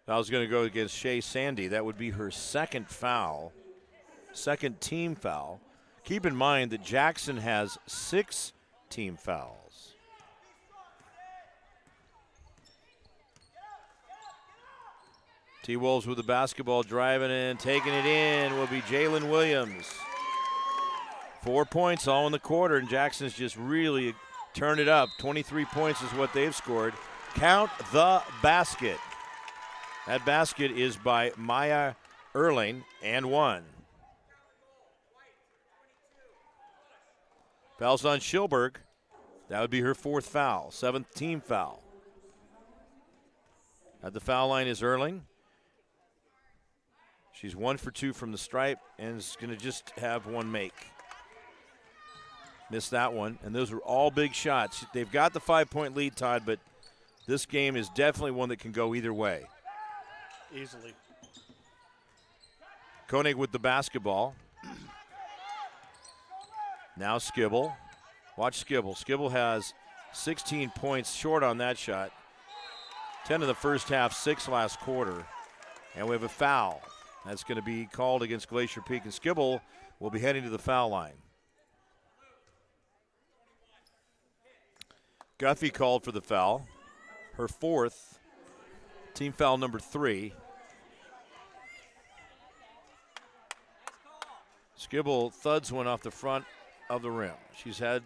Foul's going to go against Shea Sandy. That would be her second foul, second team foul. Keep in mind that Jackson has 6 team fouls. T-Wolves with the basketball, driving in, taking it in will be Jalen Williams. 4 points all in the quarter, and Jackson's just really turned it up. 23 points is what they've scored. Count the basket. That basket is by Maya Erling, and 1. Foul's on Schilberg. That would be her 4th foul, 7th team foul. At the foul line is Erling. She's 1 for 2 from the stripe and is going to just have 1 make. Missed that one, and those were all big shots. They've got the 5-point lead, Todd, but this game is definitely one that can go either way. Easily. Koenig with the basketball. Now Skibble. Watch Skibble. Skibble has 16 points short on that shot. 10 in the first half, 6 last quarter. And we have a foul. That's going to be called against Glacier Peak, and Skibble will be heading to the foul line. Guffey called for the foul. Her 4th, team foul number 3. Skibble thuds one off the front of the rim. She's had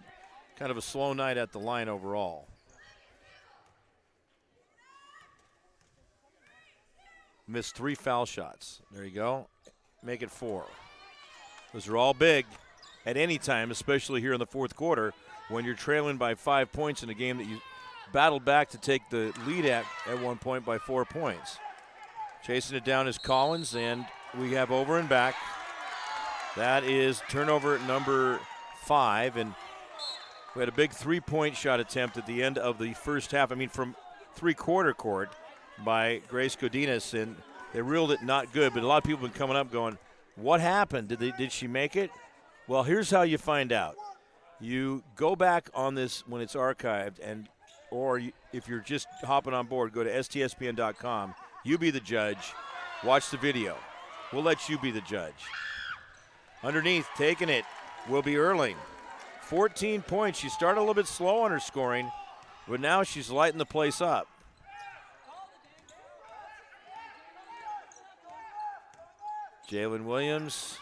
kind of a slow night at the line overall. Missed 3 foul shots. There you go. Make it 4. Those are all big at any time, especially here in the fourth quarter when you're trailing by 5 points in a game that you battled back to take the lead at one point by 4 points. Chasing it down is Collins, and we have over and back. That is turnover number 5, and we had a big 3-point shot attempt at the end of the first half. I mean, from three-quarter court by Grace Godinez, and they reeled it not good, but a lot of people have been coming up going, what happened? Did she make it? Well, here's how you find out. You go back on this when it's archived, if you're just hopping on board, go to stspn.com. You be the judge. Watch the video. We'll let you be the judge. Underneath, taking it will be Erling. 14 points. She started a little bit slow on her scoring, but now she's lighting the place up. Jalen Williams.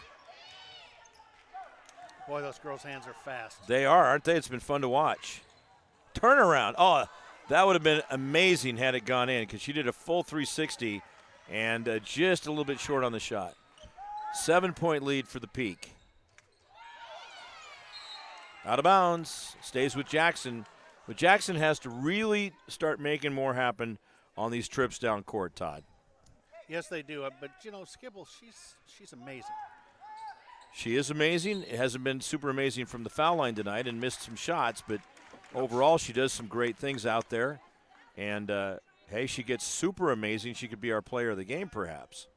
Boy, those girls' hands are fast. They are, aren't they? It's been fun to watch. Turnaround. Oh, that would have been amazing had it gone in because she did a full 360 and just a little bit short on the shot. 7-point lead for the Peak. Out of bounds. Stays with Jackson. But Jackson has to really start making more happen on these trips down court, Todd. Yes, they do. But, Skibble, she's amazing. She is amazing. It hasn't been super amazing from the foul line tonight and missed some shots, but overall she does some great things out there. And, hey, she gets super amazing. She could be our player of the game perhaps.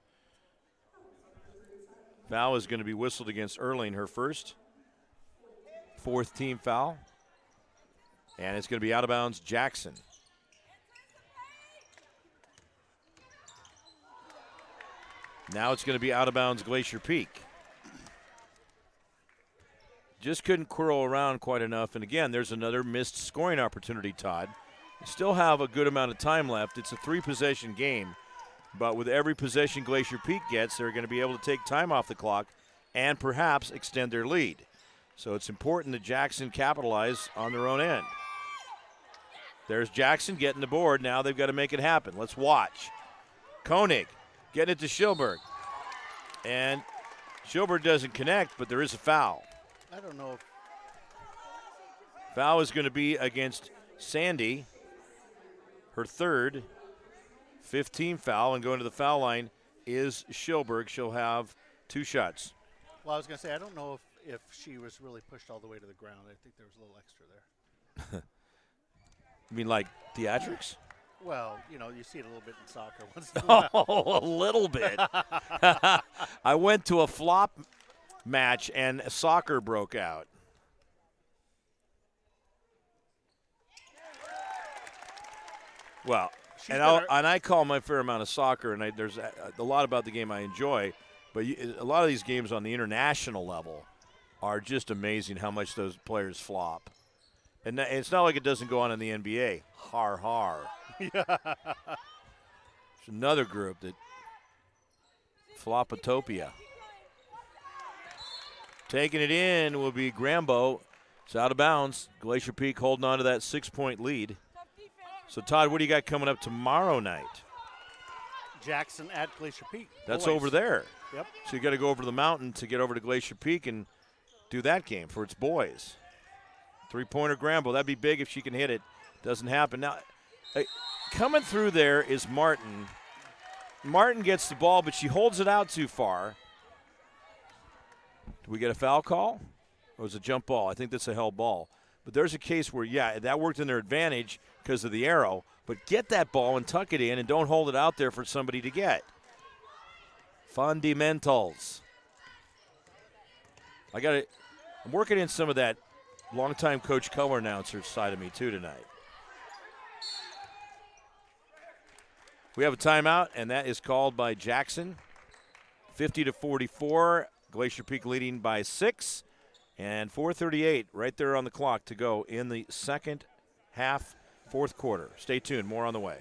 Foul is going to be whistled against Erling, her first. Fourth team foul. And it's going to be out of bounds Jackson. Now it's going to be out of bounds Glacier Peak. Just couldn't curl around quite enough. And again, there's another missed scoring opportunity, Todd. You still have a good amount of time left. It's a 3-possession game. But with every possession Glacier Peak gets, they're going to be able to take time off the clock and perhaps extend their lead. So it's important that Jackson capitalize on their own end. There's Jackson getting the board. Now they've got to make it happen. Let's watch. Koenig getting it to Schilberg. And Schilberg doesn't connect, but there is a foul. I don't know. Foul is going to be against Sandy, her third, 15 foul, and going to the foul line is Schilberg. She'll have 2 shots. Well, I was going to say, I don't know if she was really pushed all the way to the ground. I think there was a little extra there. You mean like theatrics? Well, you see it a little bit in soccer once in a while. Oh, a little bit. I went to a flop match and soccer broke out. Well, and I call my fair amount of soccer, and there's a lot about the game I enjoy, but a lot of these games on the international level are just amazing how much those players flop. And it's not like it doesn't go on in the NBA. Har, har. Yeah. There's another group that Flopatopia. Taking it in will be Grambo. It's out of bounds. Glacier Peak holding on to that 6-point lead. So, Todd, what do you got coming up tomorrow night? Jackson at Glacier Peak. That's Boys. over there. Yep. So you got to go over to the mountain to get over to Glacier Peak and do that game for its boys. 3-pointer Grambo. That'd be big if she can hit it. Doesn't happen. Now, coming through there is Martin. Martin gets the ball, but she holds it out too far. Do we get a foul call? Or was it a jump ball? I think that's a held ball. But there's a case where, yeah, that worked in their advantage because of the arrow. But get that ball and tuck it in and don't hold it out there for somebody to get. Fundamentals. I'm working in some of that longtime Coach color announcer side of me too tonight. We have a timeout, and that is called by Jackson. 50-44. Glacier Peak leading by 6. And 4:38 right there on the clock to go in the second half, fourth quarter. Stay tuned. More on the way.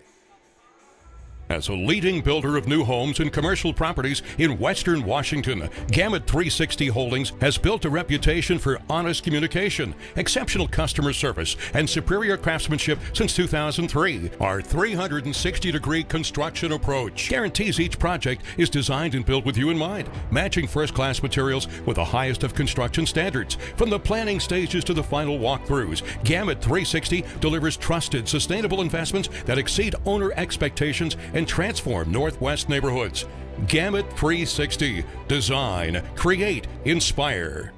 As a leading builder of new homes and commercial properties in Western Washington, Gamut 360 Holdings has built a reputation for honest communication, exceptional customer service, and superior craftsmanship since 2003. Our 360-degree construction approach guarantees each project is designed and built with you in mind, matching first-class materials with the highest of construction standards. From the planning stages to the final walkthroughs, Gamut 360 delivers trusted, sustainable investments that exceed owner expectations and transform Northwest neighborhoods. Gamut 360. Design, create, inspire.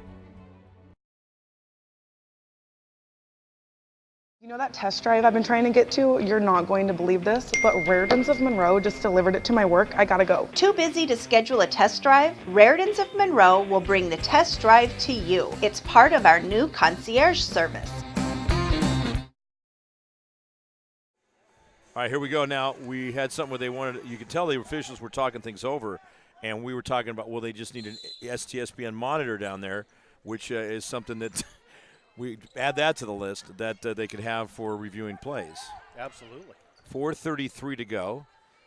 know that test drive I've been trying to get to? You're not going to believe this, but Raritan's of Monroe just delivered it to my work. I gotta go. Too busy to schedule a test drive? Raritan's of Monroe will bring the test drive to you. It's part of our new concierge service. All right, here we go. Now, we had something where they wanted, you could tell the officials were talking things over, and we were talking about, well, they just need an STSPN monitor down there, which is something that we add that to the list that they could have for reviewing plays. Absolutely. 4:33 to go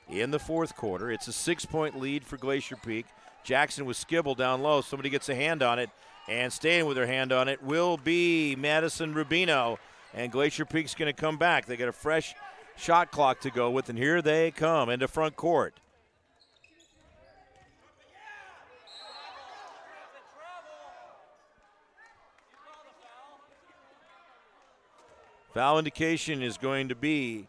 in the fourth quarter. It's a 6-point lead for Glacier Peak. Jackson with Skibble down low. Somebody gets a hand on it, and staying with their hand on it will be Madison Rubino, and Glacier Peak's going to come back. They got a fresh shot clock to go with, and here they come into front court. Foul indication is going to be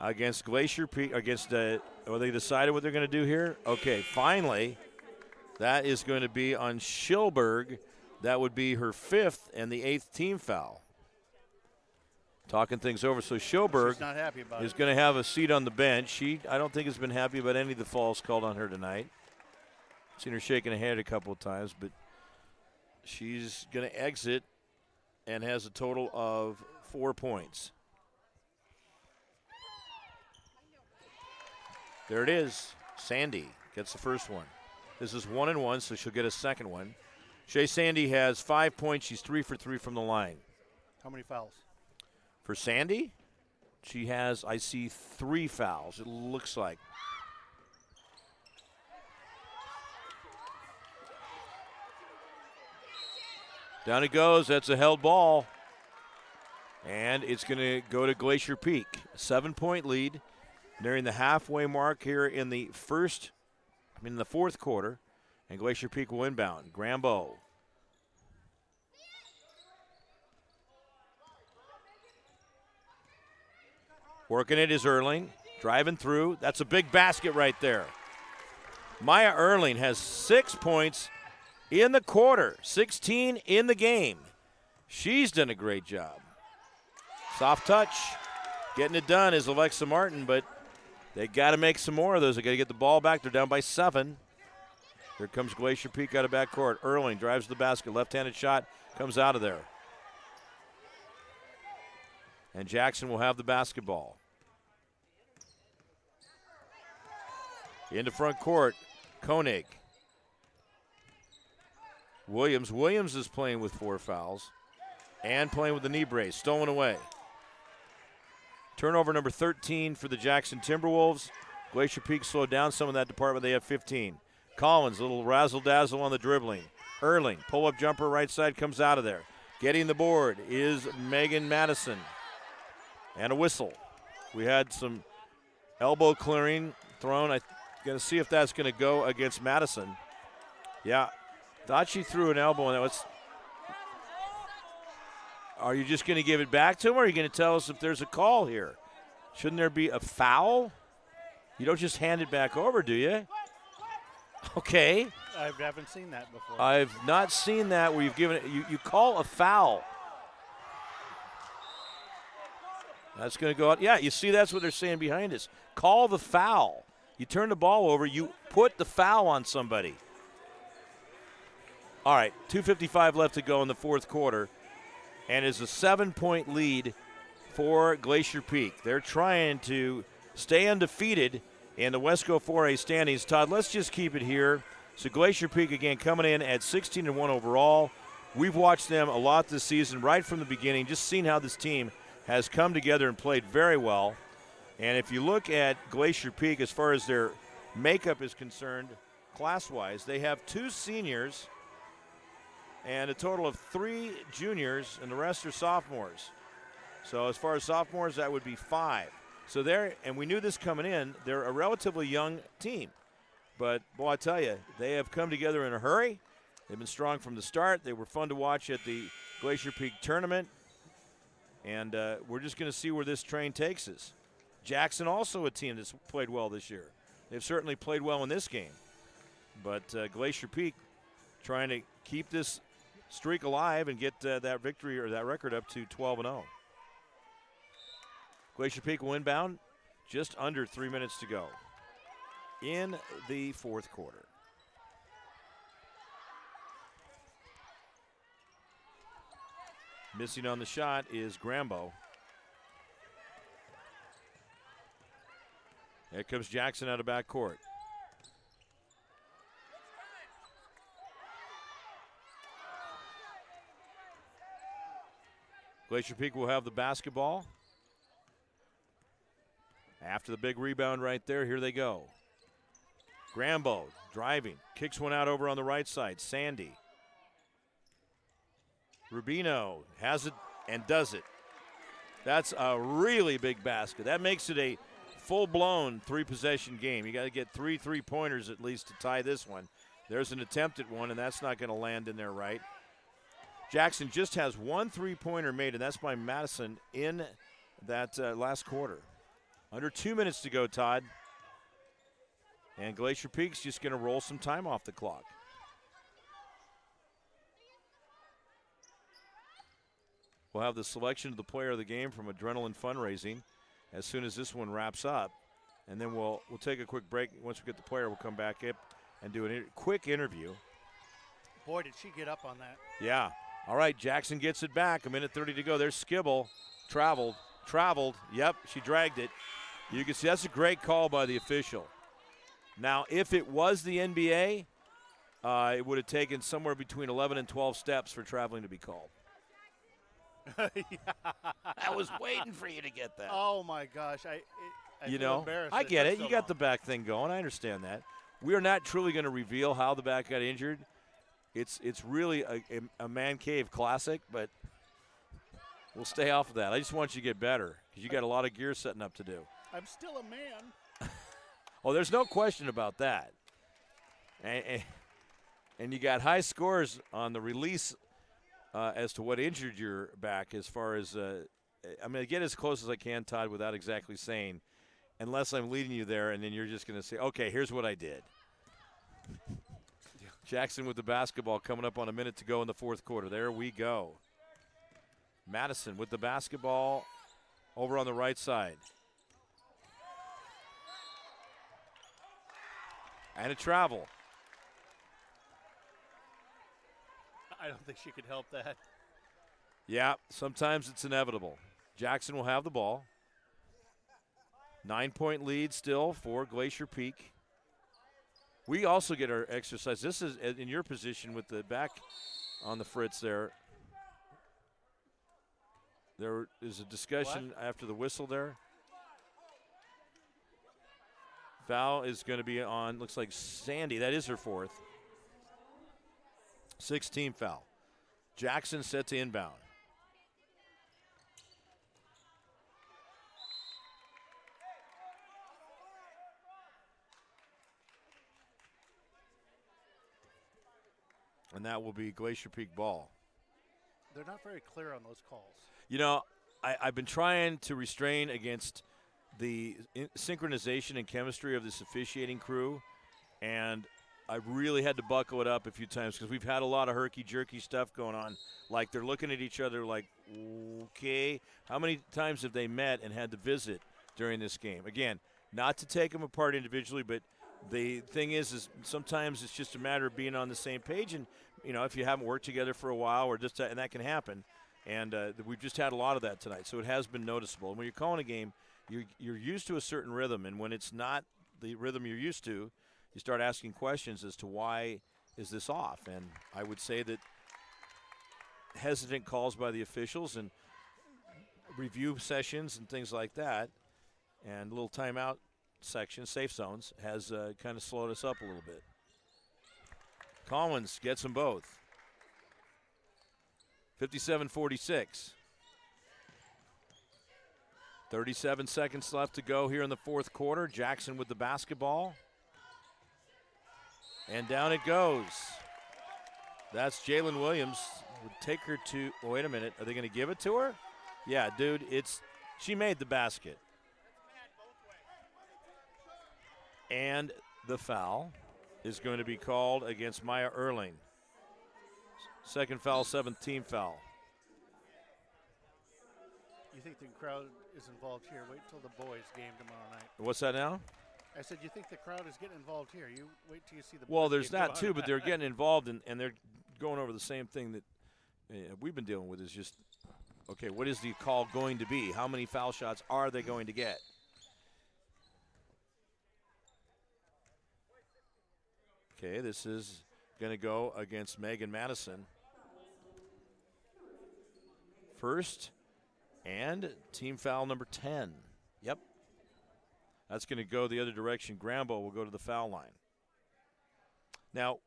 against Glacier Peak, against they decided what they're going to do here? Okay, finally, that is going to be on Schilberg. That would be her 5th and the 8th team foul. Talking things over. So Schilberg is going to have a seat on the bench. I don't think has been happy about any of the fouls called on her tonight. Seen her shaking her head a couple of times, but she's going to exit and has a total of 4 points. There it is. Sandy gets the first one. This is 1-1, so she'll get a second one. Shea Sandy has 5 points. She's 3 for 3 from the line. How many fouls? For Sandy, she has, I see, 3 fouls, it looks like. Down it goes. That's a held ball. And it's going to go to Glacier Peak. 7-point lead, nearing the halfway mark here in the fourth quarter. And Glacier Peak will inbound. Grambo. Working it is Erling. Driving through. That's a big basket right there. Maya Erling has 6 points in the quarter. 16 in the game. She's done a great job. Soft touch. Getting it done is Alexa Martin, but they got to make some more of those. They got to get the ball back. They're down by 7. Here comes Glacier Peak out of backcourt. Erling drives the basket. Left-handed shot comes out of there. And Jackson will have the basketball. Into front court, Koenig. Williams is playing with 4 fouls and playing with the knee brace. Stolen away. Turnover number 13 for the Jackson Timberwolves. Glacier Peak slowed down some of that department. They have 15. Collins, a little razzle-dazzle on the dribbling. Erling, pull-up jumper right side, comes out of there. Getting the board is Megan Madison. And a whistle. We had some elbow clearing thrown. I'm going to see if that's going to go against Madison. Yeah, thought she threw an elbow on that. Are you just going to give it back to him, or are you going to tell us if there's a call here? Shouldn't there be a foul? You don't just hand it back over, do you? Okay. I haven't seen that before. I've not seen that where you've given it. You call a foul. That's going to go out. Yeah, you see, that's what they're saying behind us. Call the foul. You turn the ball over, you put the foul on somebody. All right, 2:55 left to go in the fourth quarter, and it's a 7-point lead for Glacier Peak. They're trying to stay undefeated in the Wesco 4A standings. Todd, let's just keep it here. So Glacier Peak, again, coming in at 16-1 overall. We've watched them a lot this season right from the beginning, just seeing how this team has come together and played very well. And if you look at Glacier Peak as far as their makeup is concerned, class-wise, they have 2 seniors and a total of 3 juniors, and the rest are sophomores. So as far as sophomores, that would be 5. So and we knew this coming in, they're a relatively young team. But, boy, I tell you, they have come together in a hurry. They've been strong from the start. They were fun to watch at the Glacier Peak tournament. And we're just going to see where this train takes us. Jackson also a team that's played well this year. They've certainly played well in this game. But Glacier Peak trying to keep this streak alive and get that victory or that record up to 12-0. Glacier Peak will inbound. Just under 3 minutes to go in the fourth quarter. Missing on the shot is Grambo. Here comes Jackson out of backcourt. Glacier Peak will have the basketball. After the big rebound right there, here they go. Grambo driving, kicks one out over on the right side. Sandy. Rubino has it and does it. That's a really big basket. That makes it a full-blown three-possession game. You got to get 3 3-pointers at least to tie this one. There's an attempt at one, and that's not going to land in there right. Jackson just has 1 3-pointer made, and that's by Madison in that last quarter. Under 2 minutes to go, Todd. And Glacier Peak's just going to roll some time off the clock. We'll have the selection of the player of the game from Adrenaline Fundraising as soon as this one wraps up. And then we'll take a quick break. Once we get the player, we'll come back up and do a quick interview. Boy, did she get up on that. Yeah. All right, Jackson gets it back. 1:30 to go. There's Skibble. Traveled. Yep, she dragged it. You can see that's a great call by the official. Now, if it was the NBA, it would have taken somewhere between 11 and 12 steps for traveling to be called. I was waiting for you to get that. Oh, my gosh. I feel embarrassed. I get it. So You got long. the back thing going. I understand that. We are not truly going to reveal how the back got injured. It's really a man cave classic, but we'll stay off of that. I just want you to get better because you got a lot of gear setting up to do. I'm still a man. Oh, there's no question about that. And you got high scores on the release as to what injured your back as far as I'm going to get as close as I can, Todd, without exactly saying, unless I'm leading you there, and then you're just going to say, okay, here's what I did. Jackson with the basketball coming up on 1 minute to go in the fourth quarter. There we go. Madison with the basketball over on the right side. And a travel. I don't think she could help that. Yeah, sometimes it's inevitable. Jackson will have the ball. 9-point lead still for Glacier Peak. We also get our exercise. This is in your position with the back on the Fritz there. There is a discussion after the whistle there. Foul is going to be on, looks like Sandy. That is her fourth. 16 foul. Jackson set to inbound. And that will be Glacier Peak ball. They're not very clear on those calls. You know, I've been trying to restrain against the synchronization and chemistry of this officiating crew, and I really had to buckle it up a few times because we've had a lot of herky-jerky stuff going on. Like they're looking at each other like, okay, how many times have they met and had to visit during this game? Again, not to take them apart individually, but the thing is sometimes it's just a matter of being on the same page, and you know, if you haven't worked together for a while, or just and that can happen. And we've just had a lot of that tonight, so it has been noticeable. And when you're calling a game, you're used to a certain rhythm, and when it's not the rhythm you're used to, you start asking questions as to why is this off. And I would say that hesitant calls by the officials and review sessions and things like that, and a little timeout section, safe zones, has kind of slowed us up a little bit. Collins gets them both. 57-46. 37 seconds left to go here in the fourth quarter. Jackson with the basketball. And down it goes. That's Jalen Williams. Would take her to, oh, wait a minute. Are they going to give it to her? Yeah, dude, she made the basket. And the foul is going to be called against Maya Erling. Second foul, 7th team foul. You think the crowd is involved here? Wait till the boys' game tomorrow night. What's that now? I said you think the crowd is getting involved here. You wait till you see the Well, boys' there's game that tomorrow too, but they're getting involved and they're going over the same thing that we've been dealing with is just, okay, what is the call going to be? How many foul shots are they going to get? Okay, this is going to go against Megan Madison. First and team foul number 10. Yep. That's going to go the other direction. Grambo will go to the foul line. Now,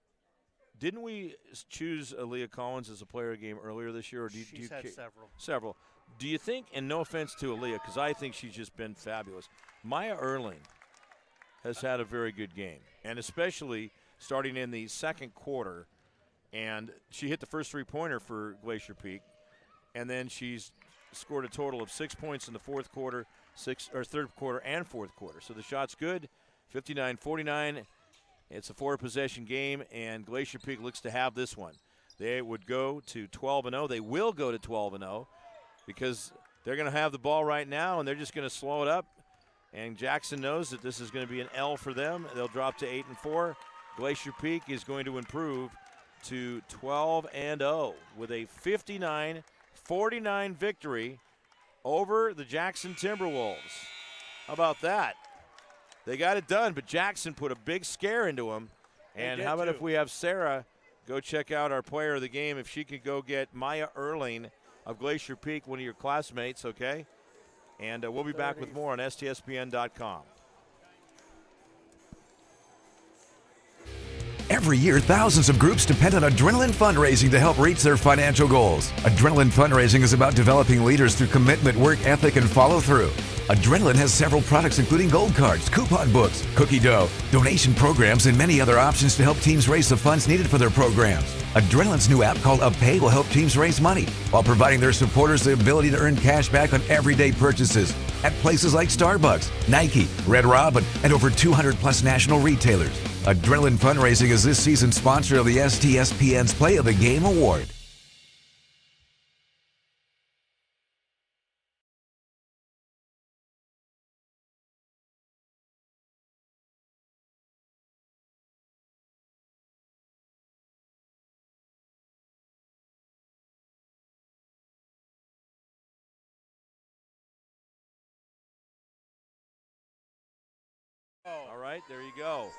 didn't we choose Aaliyah Collins as a player of the game earlier this year? Or She's had several. Several. Do you think, and no offense to Aaliyah, because I think she's just been fabulous, Maya Erling has had a very good game, and especially starting in the second quarter, and she hit the first three-pointer for Glacier Peak, and then she's scored a total of 6 points in the third quarter and fourth quarter. So the shot's good, 59-49. It's a four-possession game, and Glacier Peak looks to have this one. They would go to 12-0. They will go to 12-0 because they're going to have the ball right now, and they're just going to slow it up. And Jackson knows that this is going to be an L for them. They'll drop to 8-4. Glacier Peak is going to improve to 12-0 with a 59-49 victory over the Jackson Timberwolves. How about that? They got it done, but Jackson put a big scare into them. And how about if we have Sarah go check out our player of the game, if she could go get Maya Erling of Glacier Peak, one of your classmates, okay? And we'll be back with more on STSPN.com. Every year, thousands of groups depend on Adrenaline Fundraising to help reach their financial goals. Adrenaline Fundraising is about developing leaders through commitment, work ethic, and follow-through. Adrenaline has several products including gold cards, coupon books, cookie dough, donation programs, and many other options to help teams raise the funds needed for their programs. Adrenaline's new app called UpPay will help teams raise money while providing their supporters the ability to earn cash back on everyday purchases at places like Starbucks, Nike, Red Robin, and over 200-plus national retailers. Adrenaline Fundraising is this season's sponsor of the STSPN's Play of the Game Award. All right, there you go.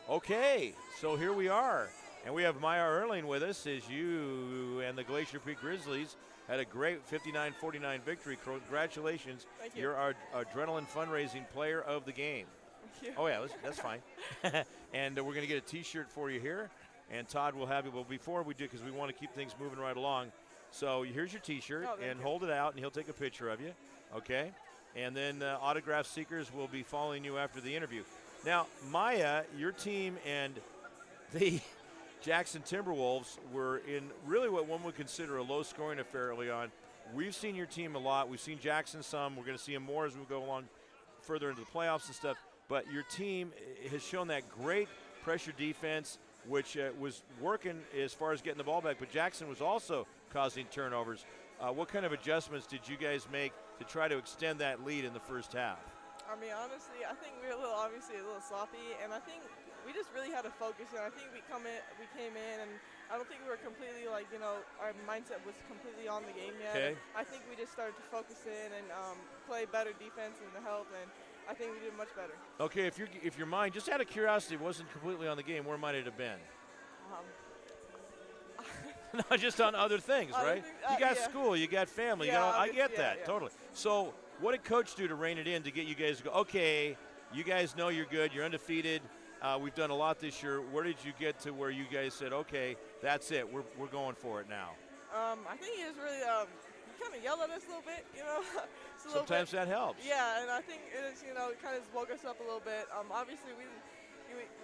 Okay, so here we are. And we have Maya Erling with us as you and the Glacier Peak Grizzlies had a great 59-49 victory. Congratulations. Thank you. You're our Adrenaline Fundraising Player of the Game. Thank you. Oh, yeah, that's fine. And we're going to get a T-shirt for you here. And Todd will have you. Well, before we do, because we want to keep things moving right along. So here's your T-shirt, and hold it out, and he'll take a picture of you. Okay? And then autograph seekers will be following you after the interview. Now, Maya, your team and the Jackson Timberwolves were in really what one would consider a low-scoring affair early on. We've seen your team a lot. We've seen Jackson some. We're going to see him more as we go along further into the playoffs and stuff. But your team has shown that great pressure defense, which was working as far as getting the ball back. But Jackson was also causing turnovers. What kind of adjustments did you guys make to try to extend that lead in the first half? I mean, honestly, I think we were obviously a little sloppy, and I think we just really had to focus. And I think we came in, and I don't think we were completely our mindset was completely on the game yet. Okay. I think we just started to focus in and play better defense and the help, and I think we did much better. Okay, if your mind, just out of curiosity, wasn't completely on the game, where might it have been? No, just on other things, right? You got school, you got family. I get that, totally. So what did Coach do to rein it in to get you guys to go, okay, you guys know you're good, you're undefeated, we've done a lot this year. Where did you get to where you guys said, okay, that's it, we're going for it now? I think he just really he kind of yelled at us a little bit, Sometimes that helps. Yeah, and I think it is, it kind of woke us up a little bit. Obviously,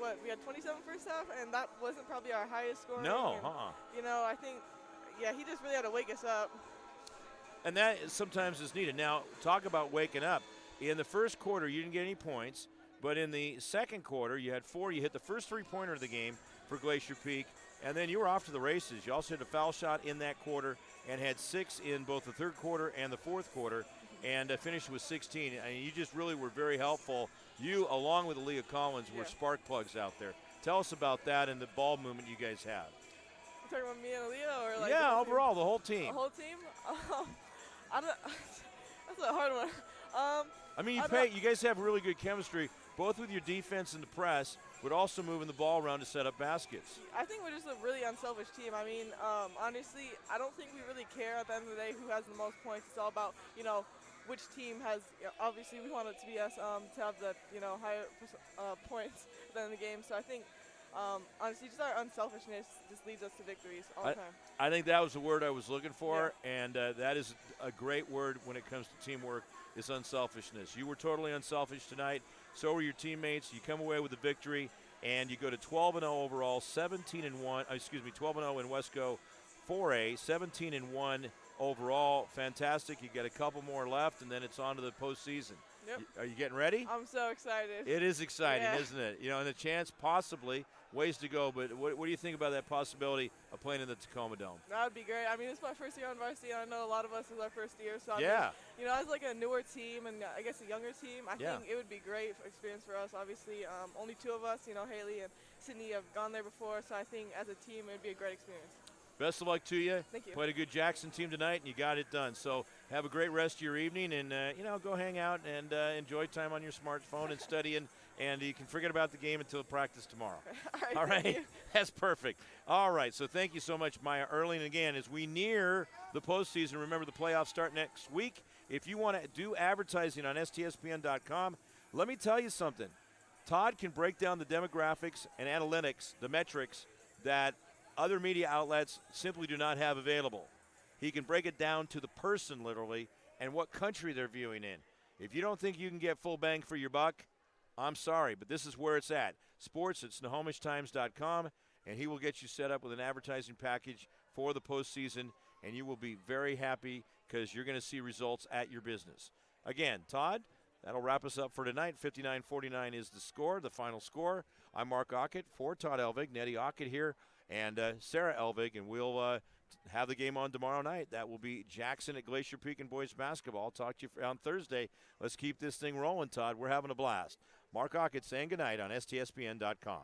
we had 27 first half, and that wasn't probably our highest scoring. No, and, I think, he just really had to wake us up. And that sometimes is needed. Now, talk about waking up. In the first quarter, you didn't get any points, but in the second quarter, you had 4. You hit the first three-pointer of the game for Glacier Peak, and then you were off to the races. You also hit a foul shot in that quarter and had 6 in both the third quarter and the fourth quarter. and finished with 16. I mean, you just really were very helpful. You, along with Aaliyah Collins, were spark plugs out there. Tell us about that and the ball movement you guys have. You talking about me and Aaliyah, or like? Yeah, overall, the whole team. The whole team. I don't. That's a hard one. I mean, you guys have really good chemistry, both with your defense and the press, but also moving the ball around to set up baskets. I think we're just a really unselfish team. I mean, honestly, I don't think we really care at the end of the day who has the most points. It's all about, which team has, obviously we want it to be us to have the, higher points at the end of the game. So I think, honestly, just our unselfishness just leads us to victories all the time. I think that was the word I was looking for, and that is a great word when it comes to teamwork, is unselfishness. You were totally unselfish tonight. So were your teammates. You come away with a victory, and you go to 12-0 overall, 17-1. 12-0 in Wesco 4A, 17-1 overall. Fantastic. You got a couple more left, and then it's on to the postseason. Yep. Are you getting ready? I'm so excited. It is exciting, isn't it? And a chance, possibly, ways to go. But what do you think about that possibility of playing in the Tacoma Dome? That would be great. I mean, it's my first year on varsity, and I know a lot of us is our first year. So I mean, as like a newer team and I guess a younger team, I think it would be great experience for us. Obviously, only two of us, Haley and Sydney, have gone there before. So I think as a team, it would be a great experience. Best of luck to you. Thank you. Played a good Jackson team tonight, and you got it done. So have a great rest of your evening, and go hang out and enjoy time on your smartphone and studying. And you can forget about the game until practice tomorrow. All right. That's perfect. All right. So thank you so much, Maya Erling. Again, as we near the postseason, remember the playoffs start next week. If you want to do advertising on STSPN.com, let me tell you something. Todd can break down the demographics and analytics, the metrics that other media outlets simply do not have available. He can break it down to the person, literally, and what country they're viewing in. If you don't think you can get full bang for your buck, I'm sorry, but this is where it's at. Sports at SnohomishTimes.com, and he will get you set up with an advertising package for the postseason, and you will be very happy because you're going to see results at your business. Again, Todd, that'll wrap us up for tonight. 59-49 is the score, the final score. I'm Mark Aucutt for Todd Elvig, Nettie Aucutt here, and Sarah Elvig, and we'll have the game on tomorrow night. That will be Jackson at Glacier Peak and boys basketball. I'll talk to you on Thursday. Let's keep this thing rolling, Todd. We're having a blast. Mark Aucutt saying goodnight on STSPN.com.